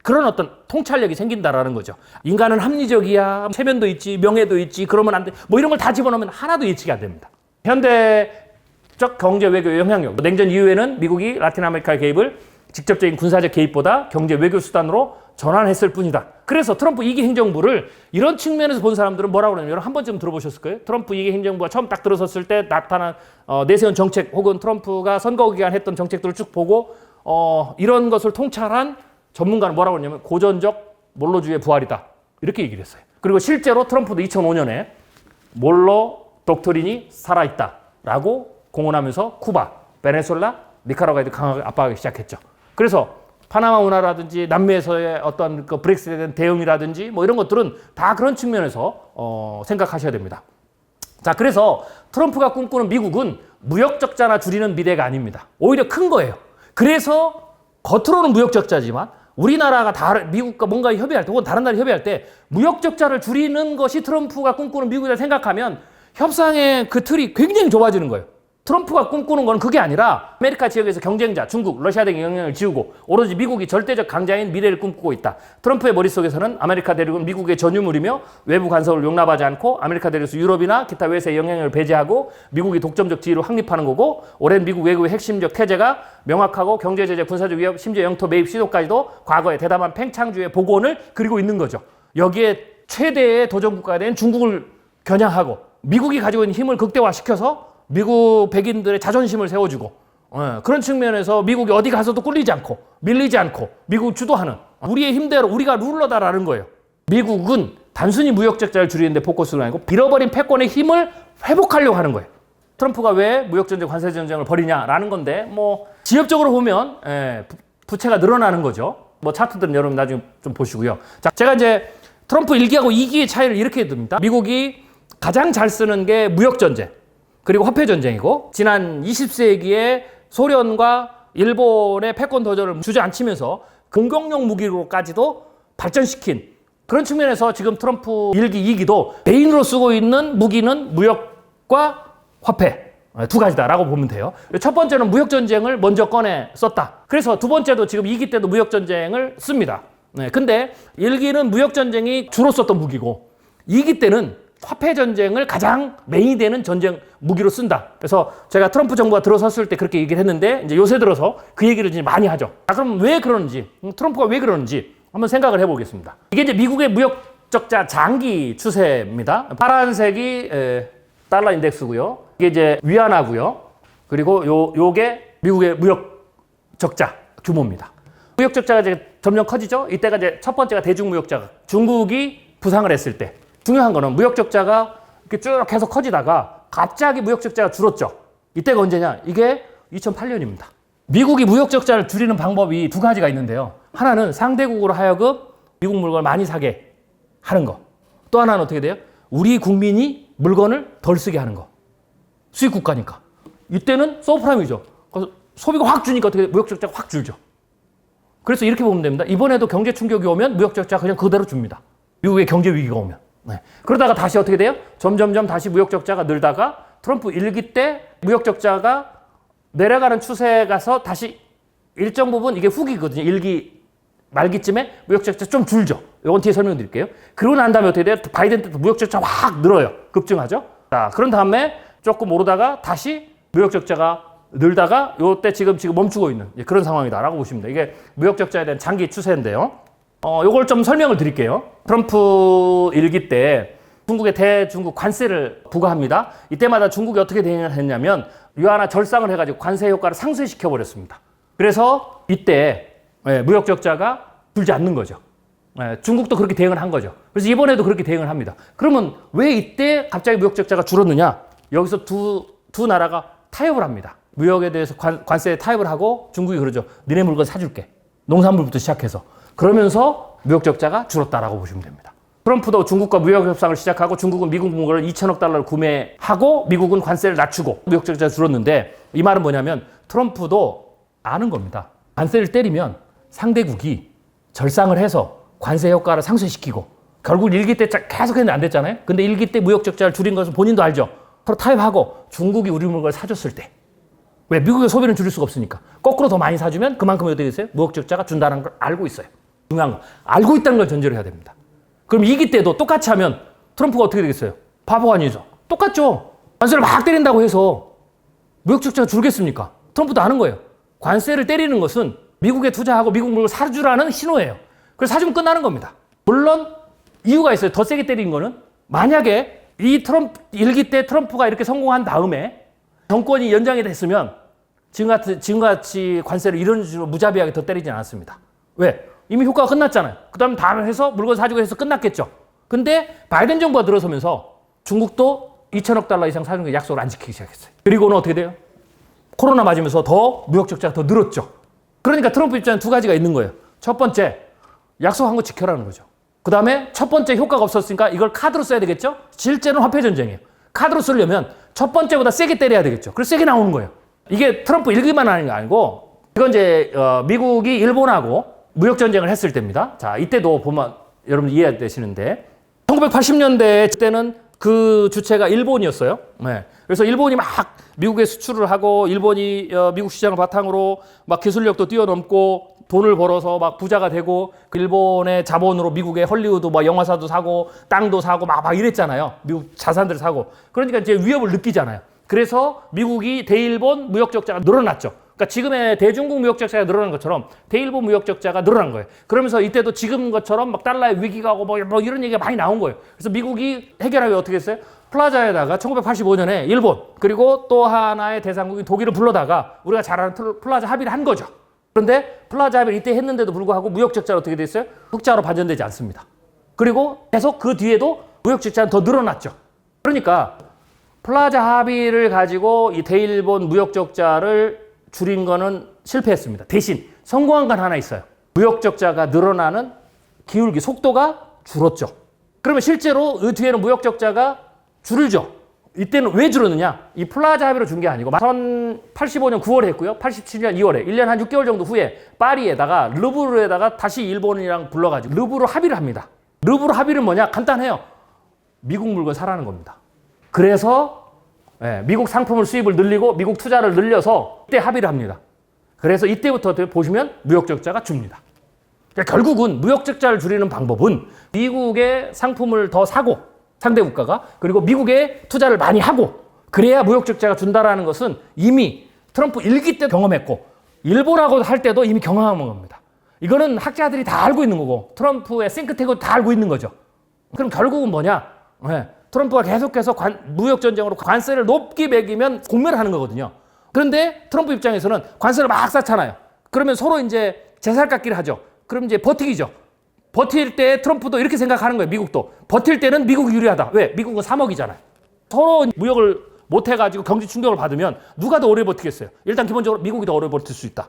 그런 어떤 통찰력이 생긴다라는 거죠. 인간은 합리적이야, 체면도 있지, 명예도 있지, 그러면 안 돼, 뭐 이런 걸 다 집어넣으면 하나도 예측이 안 됩니다. 현대적 경제 외교 영향력, 냉전 이후에는 미국이 라틴 아메리카의 개입을 직접적인 군사적 개입보다 경제 외교 수단으로 전환했을 뿐이다. 그래서 트럼프 2기 행정부를 이런 측면에서 본 사람들은 뭐라고 그러냐면, 한 번쯤 들어보셨을 거예요. 트럼프 2기 행정부가 처음 딱 들어섰을 때 나타난 내세운 정책 혹은 트럼프가 선거 기간 했던 정책들을 쭉 보고 이런 것을 통찰한 전문가는 뭐라고 그러냐면 고전적 몰로주의의 부활이다. 이렇게 얘기를 했어요. 그리고 실제로 트럼프도 2005년에 몰로 독트린이 살아있다라고 공언하면서 쿠바, 베네수엘라, 니카라과에도 강하게 압박하기 시작했죠. 그래서 파나마 운하라든지 남미에서의 어떤 그 브렉시트에 대한 대응이라든지 뭐 이런 것들은 다 그런 측면에서 생각하셔야 됩니다. 자, 그래서 트럼프가 꿈꾸는 미국은 무역 적자나 줄이는 미래가 아닙니다. 오히려 큰 거예요. 그래서 겉으로는 무역 적자지만 우리나라가 미국과 뭔가 협의할 때 혹은 다른 나라 협의할 때 무역 적자를 줄이는 것이 트럼프가 꿈꾸는 미국이라 생각하면 협상의 그 틀이 굉장히 좁아지는 거예요. 트럼프가 꿈꾸는 건 그게 아니라 아메리카 지역에서 경쟁자 중국, 러시아 등의 영향을 지우고 오로지 미국이 절대적 강자인 미래를 꿈꾸고 있다. 트럼프의 머릿속에서는 아메리카 대륙은 미국의 전유물이며 외부 간섭을 용납하지 않고 아메리카 대륙에서 유럽이나 기타 외세의 영향을 배제하고 미국이 독점적 지위로 확립하는 거고, 오랜 미국 외교의 핵심적 태제가 명확하고 경제제재, 군사적 위협, 심지어 영토 매입 시도까지도 과거에 대담한 팽창주의 복원을 그리고 있는 거죠. 여기에 최대의 도전국가가 된 중국을 겨냥하고 미국이 가지고 있는 힘을 극대화시켜서 미국 백인들의 자존심을 세워주고 그런 측면에서 미국이 어디 가서도 꿀리지 않고 밀리지 않고 미국 주도하는 우리의 힘대로 우리가 룰러다라는 거예요. 미국은 단순히 무역 적자를 줄이는데 포커스가 아니고 잃어버린 패권의 힘을 회복하려고 하는 거예요. 트럼프가 왜 무역전쟁, 관세전쟁을 벌이냐라는 건데 뭐 지엽적으로 보면 부채가 늘어나는 거죠. 뭐 차트들은 여러분 나중에 좀 보시고요. 자, 제가 이제 트럼프 1기하고 2기의 차이를 이렇게 듭니다. 미국이 가장 잘 쓰는 게 무역전쟁 그리고 화폐전쟁이고 지난 20세기에 소련과 일본의 패권 도전을 주저앉히면서 공격용 무기로까지도 발전시킨 그런 측면에서 지금 트럼프 1기, 2기도 메인으로 쓰고 있는 무기는 무역과 화폐 두 가지다라고 보면 돼요. 첫 번째는 무역전쟁을 먼저 꺼내 썼다. 그래서 두 번째도 지금 2기 때도 무역전쟁을 씁니다. 근데 1기는 무역전쟁이 주로 썼던 무기고 2기 때는 화폐전쟁을 가장 메인이 되는 전쟁 무기로 쓴다. 그래서 제가 트럼프 정부가 들어섰을 때 그렇게 얘기를 했는데 이제 요새 들어서 그 얘기를 이제 많이 하죠. 그럼 왜 그러는지, 트럼프가 왜 그러는지 한번 생각을 해보겠습니다. 이게 이제 미국의 무역 적자 장기 추세입니다. 파란색이 달러 인덱스고요. 이게 이제 위안화고요. 그리고 요게 미국의 무역 적자 규모입니다. 무역 적자가 이제 점점 커지죠. 이때가 이제 첫 번째가 대중 무역 적자. 중국이 부상을 했을 때. 중요한 거는 무역 적자가 이렇게 쭉 계속 커지다가 갑자기 무역 적자가 줄었죠. 이때가 언제냐? 이게 2008년입니다. 미국이 무역 적자를 줄이는 방법이 두 가지가 있는데요. 하나는 상대국으로 하여금 미국 물건을 많이 사게 하는 거. 또 하나는 어떻게 돼요? 우리 국민이 물건을 덜 쓰게 하는 거. 수입 국가니까. 이때는 서브프라임이죠. 그래서 소비가 확 주니까 어떻게 돼요? 무역 적자가 확 줄죠. 그래서 이렇게 보면 됩니다. 이번에도 경제 충격이 오면 무역 적자가 그냥 그대로 줍니다. 미국의 경제 위기가 오면. 그러다가 다시 어떻게 돼요? 점점점 다시 무역 적자가 늘다가 트럼프 1기 때 무역 적자가 내려가는 추세에 가서 다시 일정 부분 이게 후기거든요. 1기 말기쯤에 무역 적자 좀 줄죠. 이건 뒤에 설명드릴게요. 그러고 난 다음에 어떻게 돼요? 바이든 때도 무역 적자 확 늘어요. 급증하죠. 자, 그런 다음에 조금 오르다가 다시 무역 적자가 늘다가 요때 지금 멈추고 있는 그런 상황이다라고 보시면 돼요. 이게 무역 적자에 대한 장기 추세인데요. 요걸 좀 설명을 드릴게요. 트럼프 1기 때 중국에 대중국 관세를 부과합니다. 이때마다 중국이 어떻게 대응을 했냐면 위안화 절상을 해가지고 관세 효과를 상쇄시켜 버렸습니다. 그래서 이때 무역 적자가 줄지 않는 거죠. 중국도 그렇게 대응을 한 거죠. 그래서 이번에도 그렇게 대응을 합니다. 그러면 왜 이때 갑자기 무역 적자가 줄었느냐? 여기서 두 나라가 타협을 합니다. 무역에 대해서 관세에 타협을 하고 중국이 그러죠. 너네 물건 사줄게. 농산물부터 시작해서. 그러면서 무역 적자가 줄었다라고 보시면 됩니다. 트럼프도 중국과 무역 협상을 시작하고 중국은 미국 물건을 2천억 달러를 구매하고 미국은 관세를 낮추고 무역 적자가 줄었는데 이 말은 뭐냐면 트럼프도 아는 겁니다. 관세를 때리면 상대국이 절상을 해서 관세 효과를 상쇄시키고 결국 1기 때 계속 했는데 안 됐잖아요. 근데 1기 때 무역 적자를 줄인 것은 본인도 알죠. 서로 타협하고 중국이 우리 물건을 사줬을 때 왜 미국의 소비는 줄일 수가 없으니까 거꾸로 더 많이 사주면 그만큼 어떻게 됐어요? 무역 적자가 준다는 걸 알고 있어요. 중요한 거 알고 있다는 걸 전제로 해야 됩니다. 그럼 2기 때도 똑같이 하면 트럼프가 어떻게 되겠어요? 바보가 아니죠. 똑같죠. 관세를 막 때린다고 해서 무역 적자가 줄겠습니까? 트럼프도 아는 거예요. 관세를 때리는 것은 미국에 투자하고 미국 물건을 사주라는 신호예요. 그래서 사주면 끝나는 겁니다. 물론 이유가 있어요. 더 세게 때린 거는 만약에 이 트럼프 1기 때 트럼프가 이렇게 성공한 다음에 정권이 연장이 됐으면 지금같이 관세를 이런 식으로 무자비하게 더 때리진 않았습니다. 왜? 이미 효과가 끝났잖아요. 그 다음에 해서 물건 사주고 해서 끝났겠죠. 근데 바이든 정부가 들어서면서 중국도 2천억 달러 이상 사주는 약속을 안 지키기 시작했어요. 그리고는 어떻게 돼요? 코로나 맞으면서 더 무역 적자가 더 늘었죠. 그러니까 트럼프 입장에 두 가지가 있는 거예요. 첫 번째, 약속한 거 지켜라는 거죠. 그 다음에 첫 번째 효과가 없었으니까 이걸 카드로 써야 되겠죠? 실제는 화폐 전쟁이에요. 카드로 쓰려면 첫 번째보다 세게 때려야 되겠죠. 그래서 세게 나오는 거예요. 이게 트럼프 1기만 하는 게 아니고 이건 이제 미국이 일본하고 무역 전쟁을 했을 때입니다. 자, 이때도 보면 여러분 이해되시는데 1980년대 때는 그 주체가 일본이었어요. 그래서 일본이 막 미국에 수출을 하고 일본이 미국 시장을 바탕으로 막 기술력도 뛰어넘고 돈을 벌어서 막 부자가 되고 그 일본의 자본으로 미국의 헐리우드 막 영화사도 사고 땅도 사고 막 이랬잖아요. 미국 자산들을 사고. 그러니까 이제 위협을 느끼잖아요. 그래서 미국이 대일본 무역 적자가 늘어났죠. 그러니까 지금의 대중국 무역 적자가 늘어난 것처럼 대일본 무역 적자가 늘어난 거예요. 그러면서 이때도 지금 것처럼 막 달러의 위기가 오고 뭐 이런 얘기가 많이 나온 거예요. 그래서 미국이 해결하기 어떻게 했어요? 플라자에다가 1985년에 일본 그리고 또 하나의 대상국인 독일을 불러다가 우리가 잘 아는 플라자 합의를 한 거죠. 그런데 플라자 합의를 이때 했는데도 불구하고 무역 적자는 어떻게 됐어요? 흑자로 반전되지 않습니다. 그리고 계속 그 뒤에도 무역 적자는 더 늘어났죠. 그러니까 플라자 합의를 가지고 이 대일본 무역 적자를 줄인 거는 실패했습니다. 대신 성공한 건 하나 있어요. 무역 적자가 늘어나는 기울기 속도가 줄었죠. 그러면 실제로 그 뒤에는 무역 적자가 줄죠. 이때는 왜 줄었느냐? 이 플라자 합의로 준 게 아니고 1985년 9월에 했고요. 87년 2월에 1년 한 6개월 정도 후에 파리에다가 르브르에다가 다시 일본이랑 불러가지고 르브르 합의를 합니다. 르브르 합의는 뭐냐? 간단해요. 미국 물건 사라는 겁니다. 그래서 미국 상품을 수입을 늘리고 미국 투자를 늘려서 이때 합의를 합니다. 그래서 이때부터 보시면 무역 적자가 줍니다. 그러니까 결국은 무역 적자를 줄이는 방법은 미국의 상품을 더 사고 상대 국가가 그리고 미국에 투자를 많이 하고 그래야 무역 적자가 준다라는 것은 이미 트럼프 1기 때 경험했고 일본하고 할 때도 이미 경험한 겁니다. 이거는 학자들이 다 알고 있는 거고 트럼프의 싱크탱크도 다 알고 있는 거죠. 그럼 결국은 뭐냐? 트럼프가 계속해서 무역 전쟁으로 관세를 높게 매기면 공멸하는 거거든요. 그런데 트럼프 입장에서는 관세를 막 쌓잖아요. 그러면 서로 이제 제살깎기를 하죠. 그럼 이제 버티기죠. 버틸 때 트럼프도 이렇게 생각하는 거예요. 미국도. 버틸 때는 미국이 유리하다. 왜? 미국은 3억이잖아요. 서로 무역을 못 해가지고 경제 충격을 받으면 누가 더 오래 버티겠어요? 일단 기본적으로 미국이 더 오래 버틸 수 있다.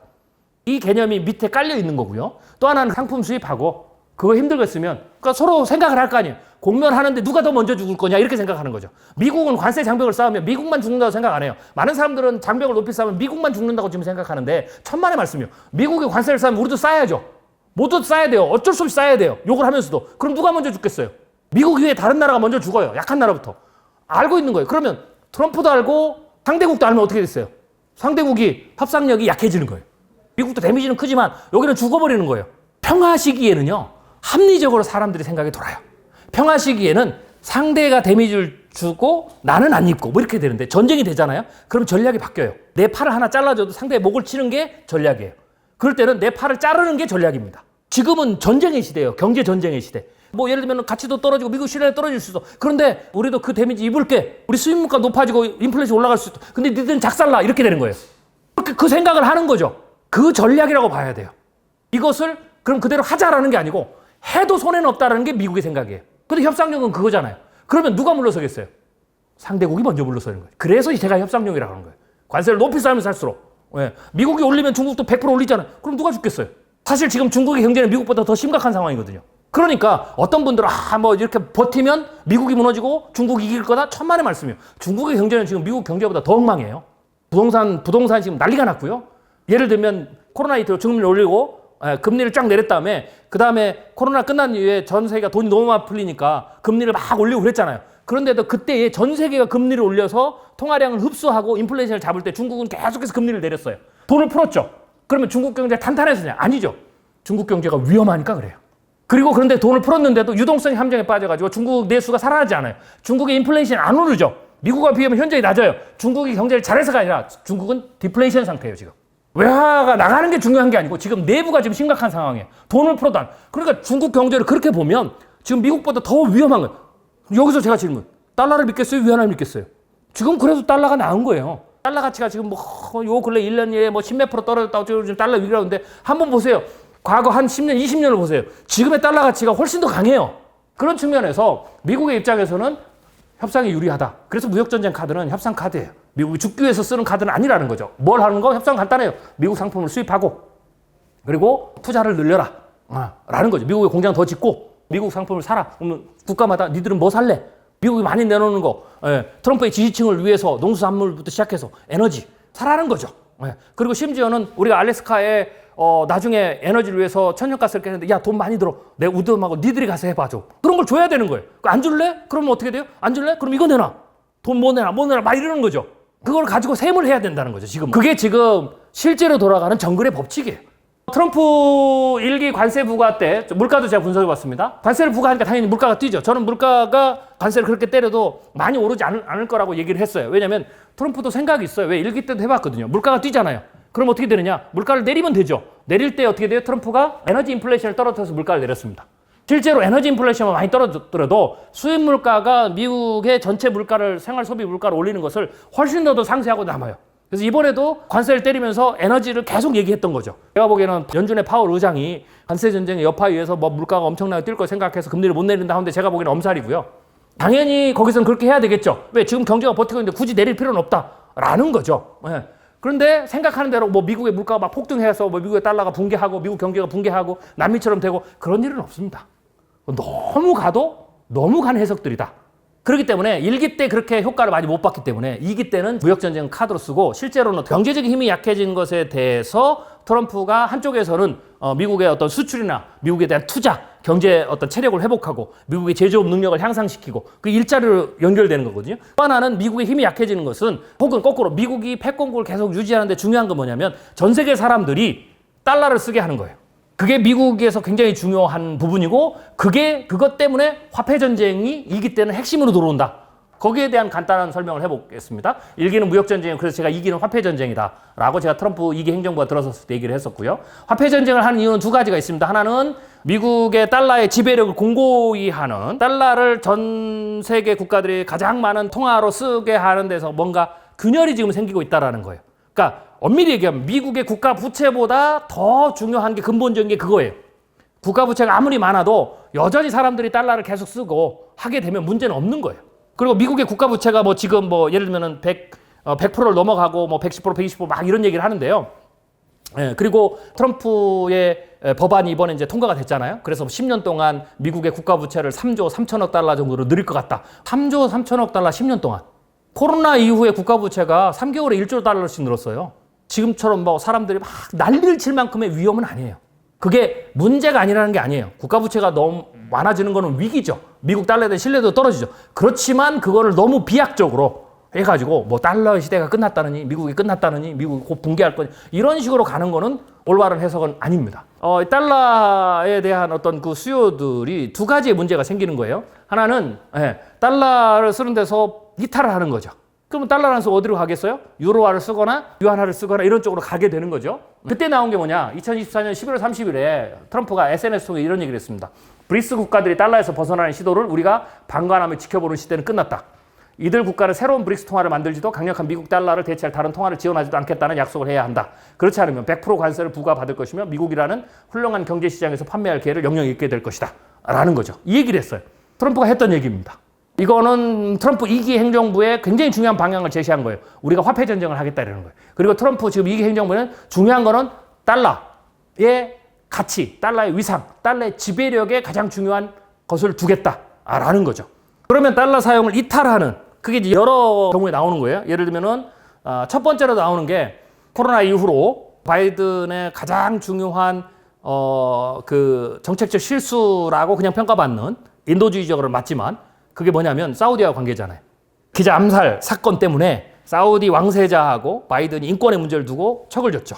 이 개념이 밑에 깔려 있는 거고요. 또 하나는 상품 수입하고 그거 힘들겠으면 그러니까 서로 생각을 할 거 아니에요. 공멸하는데 누가 더 먼저 죽을 거냐 이렇게 생각하는 거죠. 미국은 관세 장벽을 쌓으면 미국만 죽는다고 생각 안 해요. 많은 사람들은 장벽을 높이 쌓으면 미국만 죽는다고 지금 생각하는데 천만의 말씀이요. 미국이 관세를 쌓으면 우리도 쌓아야죠. 모두 쌓아야 돼요. 어쩔 수 없이 쌓아야 돼요. 욕을 하면서도. 그럼 누가 먼저 죽겠어요? 미국 이외에 다른 나라가 먼저 죽어요. 약한 나라부터. 알고 있는 거예요. 그러면 트럼프도 알고 상대국도 알면 어떻게 됐어요? 상대국이 협상력이 약해지는 거예요. 미국도 데미지는 크지만 여기는 죽어버리는 거예요. 평화 시기에는요. 합리적으로 사람들이 생각이 돌아요. 평화 시기에는 상대가 데미지를 주고 나는 안 입고 뭐 이렇게 되는데 전쟁이 되잖아요. 그럼 전략이 바뀌어요. 내 팔을 하나 잘라줘도 상대의 목을 치는 게 전략이에요. 그럴 때는 내 팔을 자르는 게 전략입니다. 지금은 전쟁의 시대예요. 경제 전쟁의 시대. 뭐 예를 들면 가치도 떨어지고 미국 신뢰도 떨어질 수 있어. 그런데 우리도 그 데미지 입을게. 우리 수입 물가 높아지고 인플레이션 올라갈 수 있어. 근데 니들은 작살나. 이렇게 되는 거예요. 그렇게 그 생각을 하는 거죠. 그 전략이라고 봐야 돼요. 이것을 그럼 그대로 하자라는 게 아니고 해도 손해는 없다라는 게 미국의 생각이에요. 근데 협상력은 그거잖아요. 그러면 누가 물러서겠어요? 상대국이 먼저 물러서는 거예요. 그래서 제가 협상력이라고 하는 거예요. 관세를 높이 쌓으면 살수록. 미국이 올리면 중국도 100% 올리잖아요. 그럼 누가 죽겠어요? 사실 지금 중국의 경제는 미국보다 더 심각한 상황이거든요. 그러니까 어떤 분들은 뭐 이렇게 버티면 미국이 무너지고 중국이 이길 거다? 천만의 말씀이에요. 중국의 경제는 지금 미국 경제보다 더 엉망이에요. 부동산 지금 난리가 났고요. 예를 들면 코로나 이후로 금리를 올리고 금리를 쫙 내렸 다음에 그 다음에 코로나 끝난 이후에 전 세계가 돈이 너무 많이 풀리니까 금리를 막 올리고 그랬잖아요. 그런데도 그때에 전 세계가 금리를 올려서 통화량을 흡수하고 인플레이션을 잡을 때 중국은 계속해서 금리를 내렸어요. 돈을 풀었죠. 그러면 중국 경제가 탄탄해서냐? 아니죠. 중국 경제가 위험하니까 그래요. 그리고 그런데 돈을 풀었는데도 유동성이 함정에 빠져가지고 중국 내수가 살아나지 않아요. 중국의 인플레이션이 안 오르죠. 미국과 비하면 현저히 낮아요. 중국이 경제를 잘해서가 아니라 중국은 디플레이션 상태예요 지금. 외화가 나가는 게 중요한 게 아니고 지금 내부가 지금 심각한 상황이에요. 돈을 풀어도 안. 그러니까 중국 경제를 그렇게 보면 지금 미국보다 더 위험한 거예요. 여기서 제가 질문. 달러를 믿겠어요? 위안화를 믿겠어요? 지금 그래도 달러가 나은 거예요. 달러 가치가 지금 요 근래 1년에 뭐 10몇 프로 떨어졌다고 지금 달러 위기라고 하는데 한번 보세요. 과거 한 10년, 20년을 보세요. 지금의 달러 가치가 훨씬 더 강해요. 그런 측면에서 미국의 입장에서는 협상이 유리하다. 그래서 무역전쟁 카드는 협상 카드예요. 미국이 죽기 위해서 쓰는 카드는 아니라는 거죠. 뭘 하는 거? 협상 간단해요. 미국 상품을 수입하고 그리고 투자를 늘려라. 라는 거죠. 미국의 공장 더 짓고 미국 상품을 사라. 그러면 국가마다 니들은 뭐 살래? 미국이 많이 내놓는 거. 트럼프의 지지층을 위해서 농수산물부터 시작해서 에너지 사라는 거죠. 그리고 심지어는 우리가 알래스카에 나중에 에너지를 위해서 천연가스를 깨는데 야, 돈 많이 들어. 내 우드하고 니들이 가서 해봐줘. 그런 걸 줘야 되는 거예요. 안 줄래? 그러면 어떻게 돼요? 안 줄래? 그럼 이거 내놔. 돈 뭐 내놔? 뭐 내놔? 막 이러는 거죠. 그걸 가지고 셈을 해야 된다는 거죠. 지금 그게 지금 실제로 돌아가는 정글의 법칙이에요. 트럼프 1기 관세 부과 때 물가도 제가 분석해 봤습니다. 관세를 부과하니까 당연히 물가가 뛰죠. 저는 물가가 관세를 그렇게 때려도 많이 오르지 않을 거라고 얘기를 했어요. 왜냐하면 트럼프도 생각이 있어요. 왜 1기 때도 해봤거든요. 물가가 뛰잖아요. 그럼 어떻게 되느냐? 물가를 내리면 되죠. 내릴 때 어떻게 돼요? 트럼프가 에너지 인플레이션을 떨어뜨려서 물가를 내렸습니다. 실제로 에너지 인플레이션이 많이 떨어졌더라도 수입 물가가 미국의 전체 물가를, 생활 소비 물가를 올리는 것을 훨씬 더 상쇄하고 남아요. 그래서 이번에도 관세를 때리면서 에너지를 계속 얘기했던 거죠. 제가 보기에는 연준의 파월 의장이 관세 전쟁의 여파에 의해서 뭐 물가가 엄청나게 뛸 거 생각해서 금리를 못 내린다 하는데 제가 보기에는 엄살이고요. 당연히 거기서는 그렇게 해야 되겠죠. 왜? 지금 경제가 버티고 있는데 굳이 내릴 필요는 없다라는 거죠. 네. 그런데 생각하는 대로 뭐 미국의 물가가 막 폭등해서 뭐 미국의 달러가 붕괴하고 미국 경제가 붕괴하고 남미처럼 되고 그런 일은 없습니다. 너무 간 해석들이다. 그렇기 때문에 1기 때 그렇게 효과를 많이 못 봤기 때문에 2기 때는 무역전쟁 카드로 쓰고 실제로는 경제적인 힘이 약해진 것에 대해서 트럼프가 한쪽에서는 미국의 어떤 수출이나 미국에 대한 투자, 경제 어떤 체력을 회복하고 미국의 제조업 능력을 향상시키고 그 일자리로 연결되는 거거든요. 또 하나는 미국의 힘이 약해지는 것은 혹은 거꾸로 미국이 패권국을 계속 유지하는데 중요한 건 뭐냐면 전 세계 사람들이 달러를 쓰게 하는 거예요. 그게 미국에서 굉장히 중요한 부분이고 그것 때문에 화폐 전쟁이 2기 때는 핵심으로 들어온다. 거기에 대한 간단한 설명을 해보겠습니다. 1기는 무역전쟁이고 그래서 제가 2기는 화폐전쟁이다 라고 제가 트럼프 2기 행정부가 들어섰을 때 얘기를 했었고요. 화폐전쟁을 하는 이유는 두 가지가 있습니다. 하나는 미국의 달러의 지배력을 공고히 하는, 달러를 전 세계 국가들이 가장 많은 통화로 쓰게 하는 데서 뭔가 균열이 지금 생기고 있다는 거예요. 그러니까 엄밀히 얘기하면 미국의 국가 부채보다 더 중요한 게 근본적인 게 그거예요. 국가 부채가 아무리 많아도 여전히 사람들이 달러를 계속 쓰고 하게 되면 문제는 없는 거예요. 그리고 미국의 국가 부채가 뭐 지금 뭐 예를 들면은 100%를 넘어가고 뭐 110%, 120%막 이런 얘기를 하는데요. 예, 그리고 트럼프의 법안이 이번에 이제 통과가 됐잖아요. 그래서 10년 동안 미국의 국가 부채를 3조 3천억 달러 정도로 늘릴 것 같다. 3조 3천억 달러 10년 동안. 코로나 이후에 국가 부채가 3개월에 1조 달러씩 늘었어요. 지금처럼 뭐 사람들이 막 난리를 칠 만큼의 위험은 아니에요. 그게 문제가 아니라는 게 아니에요. 국가 부채가 너무 많아지는 거는 위기죠. 미국 달러에 대한 신뢰도 떨어지죠. 그렇지만 그거를 너무 비약적으로 해가지고 뭐 달러 시대가 끝났다느니 미국이 끝났다느니 미국이 곧 붕괴할 거니 이런 식으로 가는 거는 올바른 해석은 아닙니다. 달러에 대한 어떤 그 수요들이 두 가지의 문제가 생기는 거예요. 하나는 달러를 쓰는 데서 이탈을 하는 거죠. 그러면 달러라는 수 어디로 가겠어요? 유로화를 쓰거나 유한화를 쓰거나 이런 쪽으로 가게 되는 거죠. 그때 나온 게 뭐냐? 2024년 11월 30일에 트럼프가 SNS 통해 이런 얘기를 했습니다. 브리스 국가들이 달러에서 벗어나는 시도를 우리가 방관하며 지켜보는 시대는 끝났다. 이들 국가는 새로운 브릭스 통화를 만들지도 강력한 미국 달러를 대체할 다른 통화를 지원하지도 않겠다는 약속을 해야 한다. 그렇지 않으면 100% 관세를 부과받을 것이며 미국이라는 훌륭한 경제시장에서 판매할 기회를 영영 잃게 될 것이다. 라는 거죠. 이 얘기를 했어요. 트럼프가 했던 얘기입니다. 이거는 트럼프 2기 행정부에 굉장히 중요한 방향을 제시한 거예요. 우리가 화폐 전쟁을 하겠다 이러는 거예요. 그리고 트럼프 지금 2기 행정부는 중요한 거는 달러의 가치, 달러의 위상, 달러의 지배력에 가장 중요한 것을 두겠다라는 거죠. 그러면 달러 사용을 이탈하는, 그게 이제 여러 경우에 나오는 거예요. 예를 들면은 첫 번째로 나오는 게 코로나 이후로 바이든의 가장 중요한 그 정책적 실수라고 그냥 평가받는 인도주의적으로 맞지만 그게 뭐냐면 사우디와 관계잖아요. 기자 암살 사건 때문에 사우디 왕세자하고 바이든이 인권의 문제를 두고 척을 졌죠.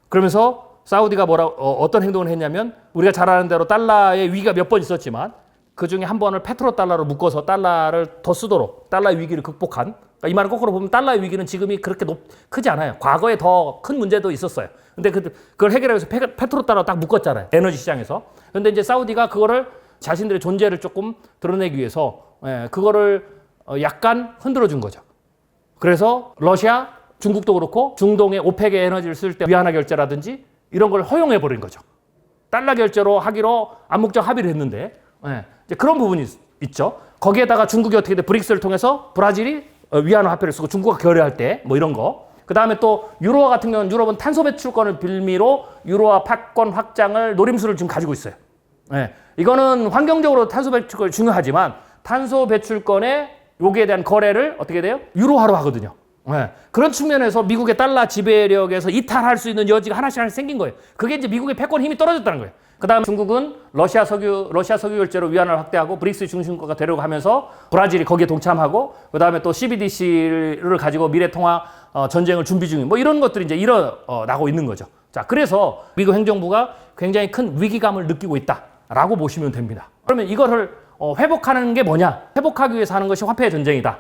그러면서 사우디가 어떤 행동을 했냐면 우리가 잘 아는 대로 달러의 위기가 몇 번 있었지만 그 중에 한 번을 페트로달러로 묶어서 달러를 더 쓰도록 달러의 위기를 극복한, 그러니까 이 말을 거꾸로 보면 달러의 위기는 지금이 그렇게 크지 않아요. 과거에 더 큰 문제도 있었어요. 근데 그걸 해결하기 위해서 페트로달러 딱 묶었잖아요. 에너지 시장에서. 근데 이제 사우디가 그거를 자신들의 존재를 조금 드러내기 위해서 그거를 약간 흔들어 준 거죠. 그래서 러시아, 중국도 그렇고 중동의 오펙의 에너지를 쓸 때 위안화 결제라든지 이런 걸 허용해 버린 거죠. 달러 결제로 하기로 암묵적 합의를 했는데 이제 그런 부분이 있죠. 거기에다가 중국이 어떻게 돼? 브릭스를 통해서 브라질이 위안화 화폐를 쓰고 중국과 거래할 때 뭐 이런 거. 그 다음에 또 유로화 같은 경우는 유럽은 탄소 배출권을 빌미로 유로화 파권 확장을 노림수를 지금 가지고 있어요. 이거는 환경적으로 탄소 배출권이 중요하지만 탄소 배출권의 여기에 대한 거래를 어떻게 돼요? 유로화로 하거든요. 그런 측면에서 미국의 달러 지배력에서 이탈할 수 있는 여지가 하나씩 생긴 거예요. 그게 이제 미국의 패권 힘이 떨어졌다는 거예요. 그 다음에 중국은 러시아 석유 결제로 위안화를 확대하고 브릭스 중심국가 되려고 하면서 브라질이 거기에 동참하고 그 다음에 또 CBDC를 가지고 미래통화 전쟁을 준비 중인 뭐 이런 것들이 이제 일어나고 있는 거죠. 자, 그래서 미국 행정부가 굉장히 큰 위기감을 느끼고 있다라고 보시면 됩니다. 그러면 이거를 회복하는 게 뭐냐? 회복하기 위해서 하는 것이 화폐 전쟁이다.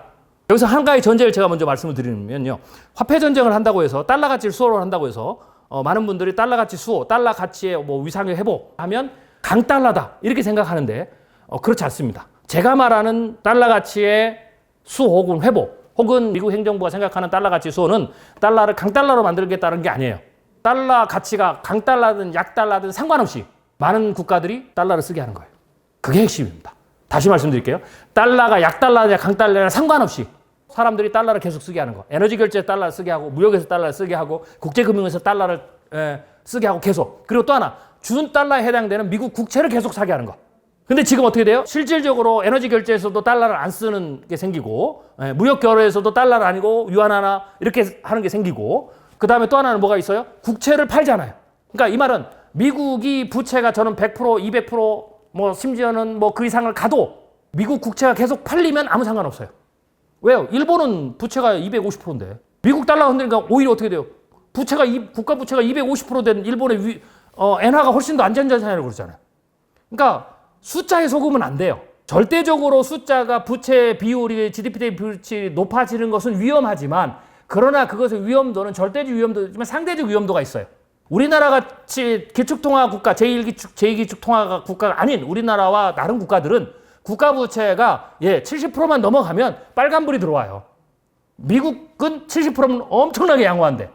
여기서 한 가지 전제를 제가 먼저 말씀을 드리면요. 화폐 전쟁을 한다고 해서 달러 가치를 수호를 한다고 해서 많은 분들이 달러 가치 수호, 달러 가치의 뭐 위상을 회복하면 강달러다 이렇게 생각하는데 그렇지 않습니다. 제가 말하는 달러 가치의 수호 혹은 회복 혹은 미국 행정부가 생각하는 달러 가치 수호는 달러를 강달러로 만들겠다는 게 아니에요. 달러 가치가 강달러든 약달러든 상관없이 많은 국가들이 달러를 쓰게 하는 거예요. 그게 핵심입니다. 다시 말씀드릴게요. 달러가 약달러냐 강달러냐 상관없이 사람들이 달러를 계속 쓰게 하는 거. 에너지 결제에 달러를 쓰게 하고 무역에서 달러를 쓰게 하고 국제금융에서 달러를 쓰게 하고 계속. 그리고 또 하나 준 달러에 해당되는 미국 국채를 계속 사게 하는 거. 근데 지금 어떻게 돼요? 실질적으로 에너지 결제에서도 달러를 안 쓰는 게 생기고 무역 거래에서도 달러를 아니고 유안 하나 이렇게 하는 게 생기고 그 다음에 또 하나는 뭐가 있어요? 국채를 팔잖아요. 그러니까 이 말은 미국이 부채가 저는 100%, 200%뭐 심지어는 뭐 그 이상을 가도 미국 국채가 계속 팔리면 아무 상관없어요. 왜요? 일본은 부채가 250%인데 미국 달러가 흔들리니까 오히려 어떻게 돼요? 부채가 국가 부채가 250%된 일본의 엔화가 훨씬 더 안전자산이라고 그러잖아요. 그러니까 숫자에 속으면 안 돼요. 절대적으로 숫자가 부채 비율이 GDP 대비 비율이 높아지는 것은 위험하지만 그러나 그것의 위험도는 절대적 위험도 있지만 상대적 위험도가 있어요. 우리나라 같이 기축통화 국가, 제1기축, 제2기축 통화 국가가 아닌 우리나라와 다른 국가들은 국가 부채가 70%만 넘어가면 빨간불이 들어와요. 미국은 70%면 엄청나게 양호한데.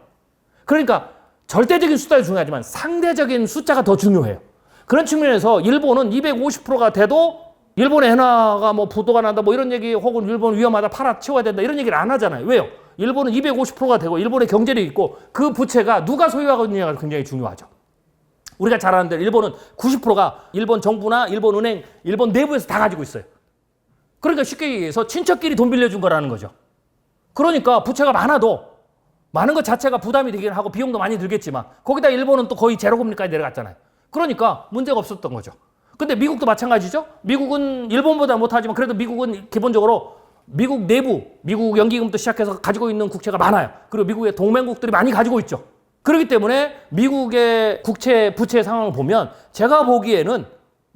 그러니까 절대적인 숫자도 중요하지만 상대적인 숫자가 더 중요해요. 그런 측면에서 일본은 250%가 돼도 일본의 엔화가 뭐 부도가 난다 뭐 이런 얘기 혹은 일본 위험하다 팔아 치워야 된다 이런 얘기를 안 하잖아요. 왜요? 일본은 250%가 되고 일본의 경제력이 있고 그 부채가 누가 소유하고 있느냐가 굉장히 중요하죠. 우리가 잘 아는 대로 일본은 90%가 일본 정부나 일본 은행, 일본 내부에서 다 가지고 있어요. 그러니까 쉽게 얘기해서 친척끼리 돈 빌려준 거라는 거죠. 그러니까 부채가 많아도 많은 것 자체가 부담이 되긴 하고 비용도 많이 들겠지만 거기다 일본은 또 거의 제로금리까지 내려갔잖아요. 그러니까 문제가 없었던 거죠. 근데 미국도 마찬가지죠. 미국은 일본보다 못하지만 그래도 미국은 기본적으로 미국 내부, 미국 연기금도 시작해서 가지고 있는 국채가 많아요. 그리고 미국의 동맹국들이 많이 가지고 있죠. 그렇기 때문에 미국의 국채, 부채 상황을 보면 제가 보기에는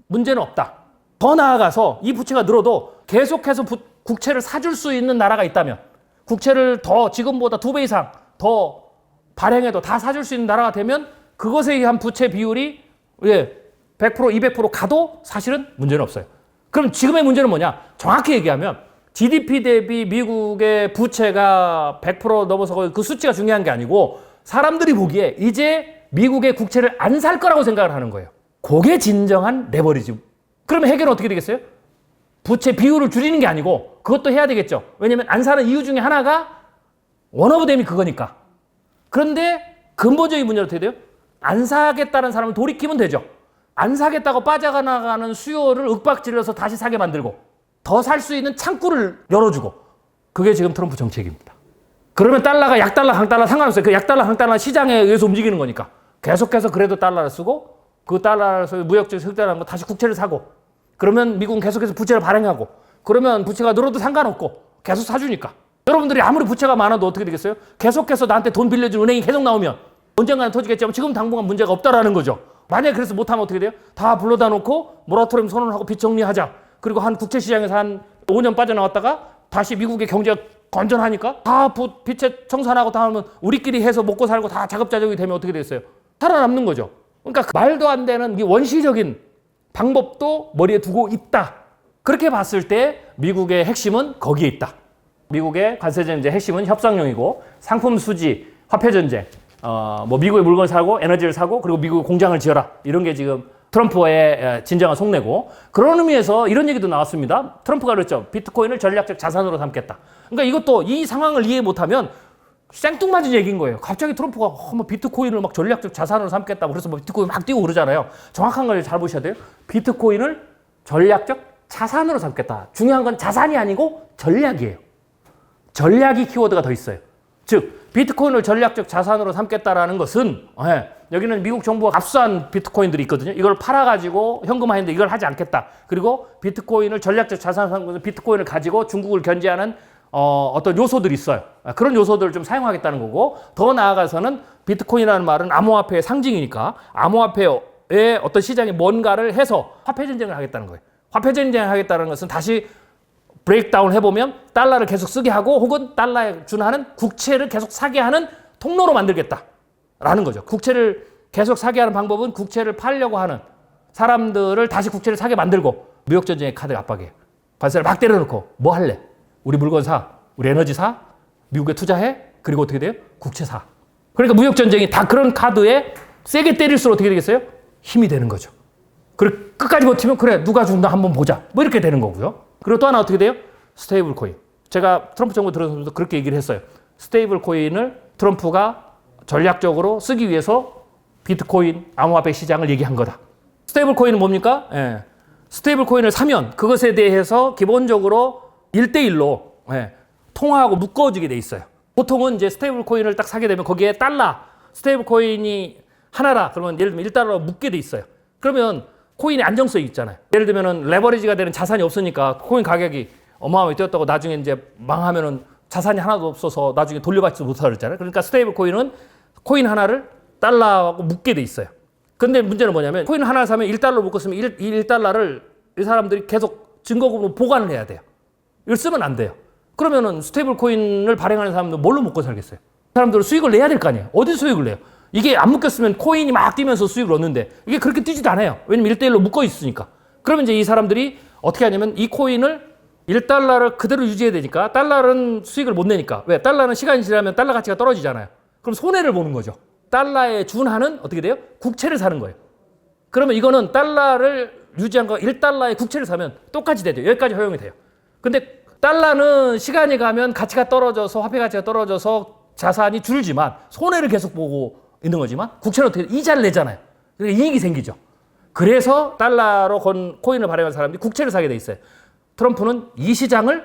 문제는 없다. 더 나아가서 이 부채가 늘어도 계속해서 국채를 사줄 수 있는 나라가 있다면 국채를 더 지금보다 2배 이상 더 발행해도 다 사줄 수 있는 나라가 되면 그것에 의한 부채 비율이 100%, 200% 가도 사실은 문제는 없어요. 그럼 지금의 문제는 뭐냐? 정확히 얘기하면 GDP 대비 미국의 부채가 100% 넘어서고 그 수치가 중요한 게 아니고 사람들이 보기에 이제 미국의 국채를 안 살 거라고 생각을 하는 거예요. 그게 진정한 레버리지. 그러면 해결은 어떻게 되겠어요? 부채 비율을 줄이는 게 아니고 그것도 해야 되겠죠. 왜냐면 안 사는 이유 중에 하나가 원 오브 댐이 그거니까. 그런데 근본적인 문제는 어떻게 돼요? 안 사겠다는 사람을 돌이키면 되죠. 안 사겠다고 빠져나가는 수요를 윽박질러서 다시 사게 만들고 더 살 수 있는 창구를 열어주고 그게 지금 트럼프 정책입니다. 그러면 달러가 약달러, 강달러 상관없어요. 그 약달러, 강달러는 시장에 의해서 움직이는 거니까 계속해서 그래도 달러를 쓰고 그 달러에서 무역적 흑자라는 거 다시 국채를 사고 그러면 미국은 계속해서 부채를 발행하고 그러면 부채가 늘어도 상관없고 계속 사주니까 여러분들이 아무리 부채가 많아도 어떻게 되겠어요? 계속해서 나한테 돈 빌려준 은행이 계속 나오면 언젠가는 터지겠지만 지금 당분간 문제가 없다라는 거죠. 만약에 그래서 못하면 어떻게 돼요? 다 불러다 놓고 모라토리엄 선언하고 빚 정리하자. 그리고 한 국채시장에서 한 5년 빠져나왔다가 다시 미국의 경제가 건전하니까 다 빚에 청산하고 다 하면 우리끼리 해서 먹고 살고 다 자급자족이 되면 어떻게 되겠어요? 살아남는 거죠. 그러니까 말도 안 되는 이 원시적인 방법도 머리에 두고 있다. 그렇게 봤을 때 미국의 핵심은 거기에 있다. 미국의 관세전쟁의 핵심은 협상용이고 상품 수지, 화폐 전쟁, 뭐 미국의 물건을 사고 에너지를 사고 그리고 미국의 공장을 지어라. 이런 게 지금 트럼프의 진정한 속내고 그런 의미에서 이런 얘기도 나왔습니다. 트럼프가 그랬죠. 비트코인을 전략적 자산으로 삼겠다. 그러니까 이것도 이 상황을 이해 못하면 생뚱맞은 얘기인 거예요. 갑자기 트럼프가 뭐 비트코인을 막 전략적 자산으로 삼겠다고 그래서 뭐 비트코인 막 뛰고 그러잖아요. 정확한 걸 잘 보셔야 돼요. 비트코인을 전략적 자산으로 삼겠다. 중요한 건 자산이 아니고 전략이에요. 전략이 키워드가 더 있어요. 즉 비트코인을 전략적 자산으로 삼겠다라는 것은 여기는 미국 정부가 압수한 비트코인들이 있거든요. 이걸 팔아가지고 현금화했는데 이걸 하지 않겠다. 그리고 비트코인을 전략적 자산으로 삼는 것은 비트코인을 가지고 중국을 견제하는 어떤 요소들이 있어요. 그런 요소들을 좀 사용하겠다는 거고 더 나아가서는 비트코인이라는 말은 암호화폐의 상징이니까 암호화폐의 어떤 시장에 뭔가를 해서 화폐 전쟁을 하겠다는 거예요. 화폐 전쟁을 하겠다는 것은 다시 브레이크다운 해보면 달러를 계속 쓰게 하고 혹은 달러에 준하는 국채를 계속 사게 하는 통로로 만들겠다라는 거죠. 국채를 계속 사게 하는 방법은 국채를 팔려고 하는 사람들을 다시 국채를 사게 만들고 무역전쟁의 카드 압박이에요. 관세를 막 때려놓고 뭐 할래? 우리 물건 사, 우리 에너지 사, 미국에 투자해, 그리고 어떻게 돼요? 국채 사. 그러니까 무역전쟁이 다 그런 카드에 세게 때릴수록 어떻게 되겠어요? 힘이 되는 거죠. 그리고 끝까지 버티면 그래 누가 죽나 한번 보자 뭐 이렇게 되는 거고요. 그리고 또 하나 어떻게 돼요? 스테이블 코인. 제가 트럼프 정부 들어서면서 그렇게 얘기를 했어요. 스테이블 코인을 트럼프가 전략적으로 쓰기 위해서 비트코인, 암호화폐 시장을 얘기한 거다. 스테이블 코인은 뭡니까? 예. 스테이블 코인을 사면 그것에 대해서 기본적으로 1대1로 통화하고 묶어지게 돼 있어요. 보통은 이제 스테이블 코인을 딱 사게 되면 거기에 달러, 스테이블 코인이 하나라 그러면 예를 들면 1달러 묶게 돼 있어요. 그러면 코인의 안정성이 있잖아요. 예를 들면은 레버리지가 되는 자산이 없으니까 코인 가격이 어마어마하게 뛰었다고 나중에 이제 망하면은 자산이 하나도 없어서 나중에 돌려받지 못하고 그랬잖아요. 그러니까 스테이블 코인은 코인 하나를 달러하고 묶게 돼 있어요. 근데 문제는 뭐냐면 코인 하나를 사면 1달러 묶었으면 1달러를 이 사람들이 계속 증거금으로 보관을 해야 돼요. 이걸 쓰면 안 돼요. 그러면은 스테이블 코인을 발행하는 사람들은 뭘로 묶고 살겠어요? 사람들은 수익을 내야 될 거 아니에요. 어디서 수익을 내요? 이게 안 묶였으면 코인이 막 뛰면서 수익을 얻는데 이게 그렇게 뛰지도 않아요. 왜냐면 1대1로 묶어 있으니까. 그러면 이제 이 사람들이 어떻게 하냐면 이 코인을 1달러를 그대로 유지해야 되니까 달러는 수익을 못 내니까. 왜? 달러는 시간이 지나면 달러 가치가 떨어지잖아요. 그럼 손해를 보는 거죠. 달러에 준하는 어떻게 돼요? 국채를 사는 거예요. 그러면 이거는 달러를 유지한 거 1달러의 국채를 사면 똑같이 되죠. 여기까지 허용이 돼요. 근데 달러는 시간이 가면 가치가 떨어져서 화폐 가치가 떨어져서 자산이 줄지만 손해를 계속 보고 있는 거지만 국채는 어떻게 이자를 내잖아요. 그러니까 이익이 생기죠. 그래서 달러로 건 코인을 발행한 사람들이 국채를 사게 돼 있어요. 트럼프는 이 시장을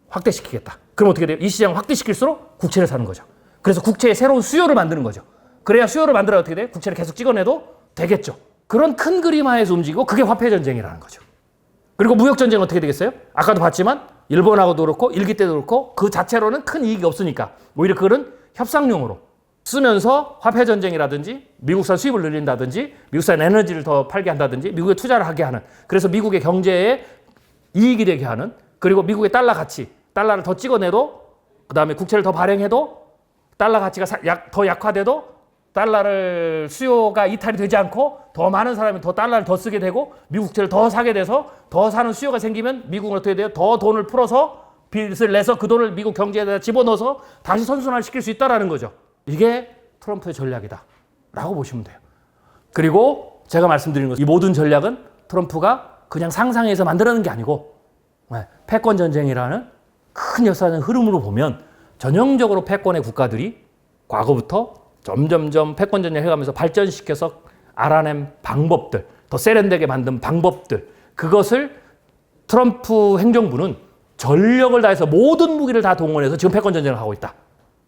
확대시키겠다. 그럼 어떻게 돼요? 이 시장을 확대시킬수록 국채를 사는 거죠. 그래서 국채의 새로운 수요를 만드는 거죠. 그래야 수요를 만들어야 어떻게 돼요? 국채를 계속 찍어내도 되겠죠. 그런 큰 그림 하에서 움직이고 그게 화폐 전쟁이라는 거죠. 그리고 무역 전쟁은 어떻게 되겠어요? 아까도 봤지만 일본하고도 그렇고 일기 때도 그렇고 그 자체로는 큰 이익이 없으니까 오히려 그거는 협상용으로 쓰면서 화폐 전쟁이라든지 미국산 수입을 늘린다든지 미국산 에너지를 더 팔게 한다든지 미국에 투자를 하게 하는 그래서 미국의 경제에 이익이 되게 하는 그리고 미국의 달러 가치 달러를 더 찍어내도 그 다음에 국채를 더 발행해도 달러 가치가 더 약화돼도 달러를 수요가 이탈이 되지 않고 더 많은 사람이 더 달러를 더 쓰게 되고 미국 국채를 더 사게 돼서 더 사는 수요가 생기면 미국은 어떻게 돼요? 더 돈을 풀어서 빚을 내서 그 돈을 미국 경제에다 집어넣어서 다시 선순환시킬 수 있다는 거죠. 이게 트럼프의 전략이다 라고 보시면 돼요. 그리고 제가 말씀드린 것 이 모든 전략은 트럼프가 그냥 상상해서 만들어낸 게 아니고 패권 전쟁이라는 큰 역사적 흐름으로 보면 전형적으로 패권의 국가들이 과거부터 점점점 패권 전쟁을 해가면서 발전시켜서 알아낸 방법들, 더 세련되게 만든 방법들 그것을 트럼프 행정부는 전력을 다해서 모든 무기를 다 동원해서 지금 패권 전쟁을 하고 있다.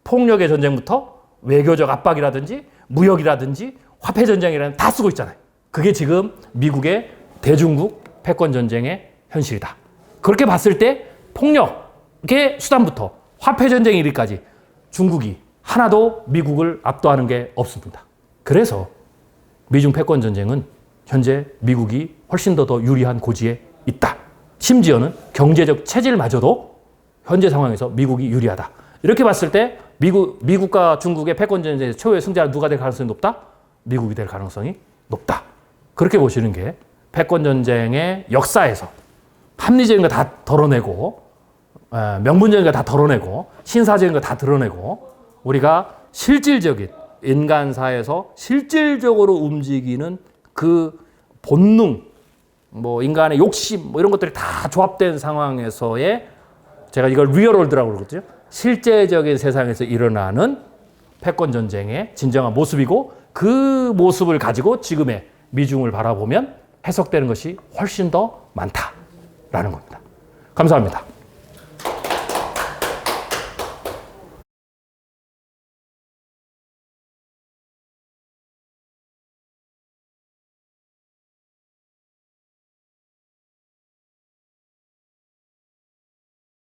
폭력의 전쟁부터 외교적 압박이라든지 무역이라든지 화폐 전쟁이라든지 다 쓰고 있잖아요. 그게 지금 미국의 대중국 패권 전쟁의 현실이다. 그렇게 봤을 때 폭력의 수단부터 화폐 전쟁 이르기까지 중국이 하나도 미국을 압도하는 게 없습니다. 그래서 미중 패권 전쟁은 현재 미국이 훨씬 더 유리한 고지에 있다. 심지어는 경제적 체질마저도 현재 상황에서 미국이 유리하다. 이렇게 봤을 때 미국과 중국의 패권 전쟁에서 최후의 승자는 누가 될 가능성이 높다? 미국이 될 가능성이 높다. 그렇게 보시는 게 패권 전쟁의 역사에서 합리적인 거 다 덜어내고 명분적인 거 다 덜어내고 신사적인 거 다 드러내고 우리가 실질적인 인간사에서 실질적으로 움직이는 그 본능, 뭐 인간의 욕심, 뭐 이런 것들이 다 조합된 상황에서의 제가 이걸 리얼월드라고 그러거든요. 실제적인 세상에서 일어나는 패권 전쟁의 진정한 모습이고 그 모습을 가지고 지금의 미중을 바라보면 해석되는 것이 훨씬 더 많다라는 겁니다. 감사합니다.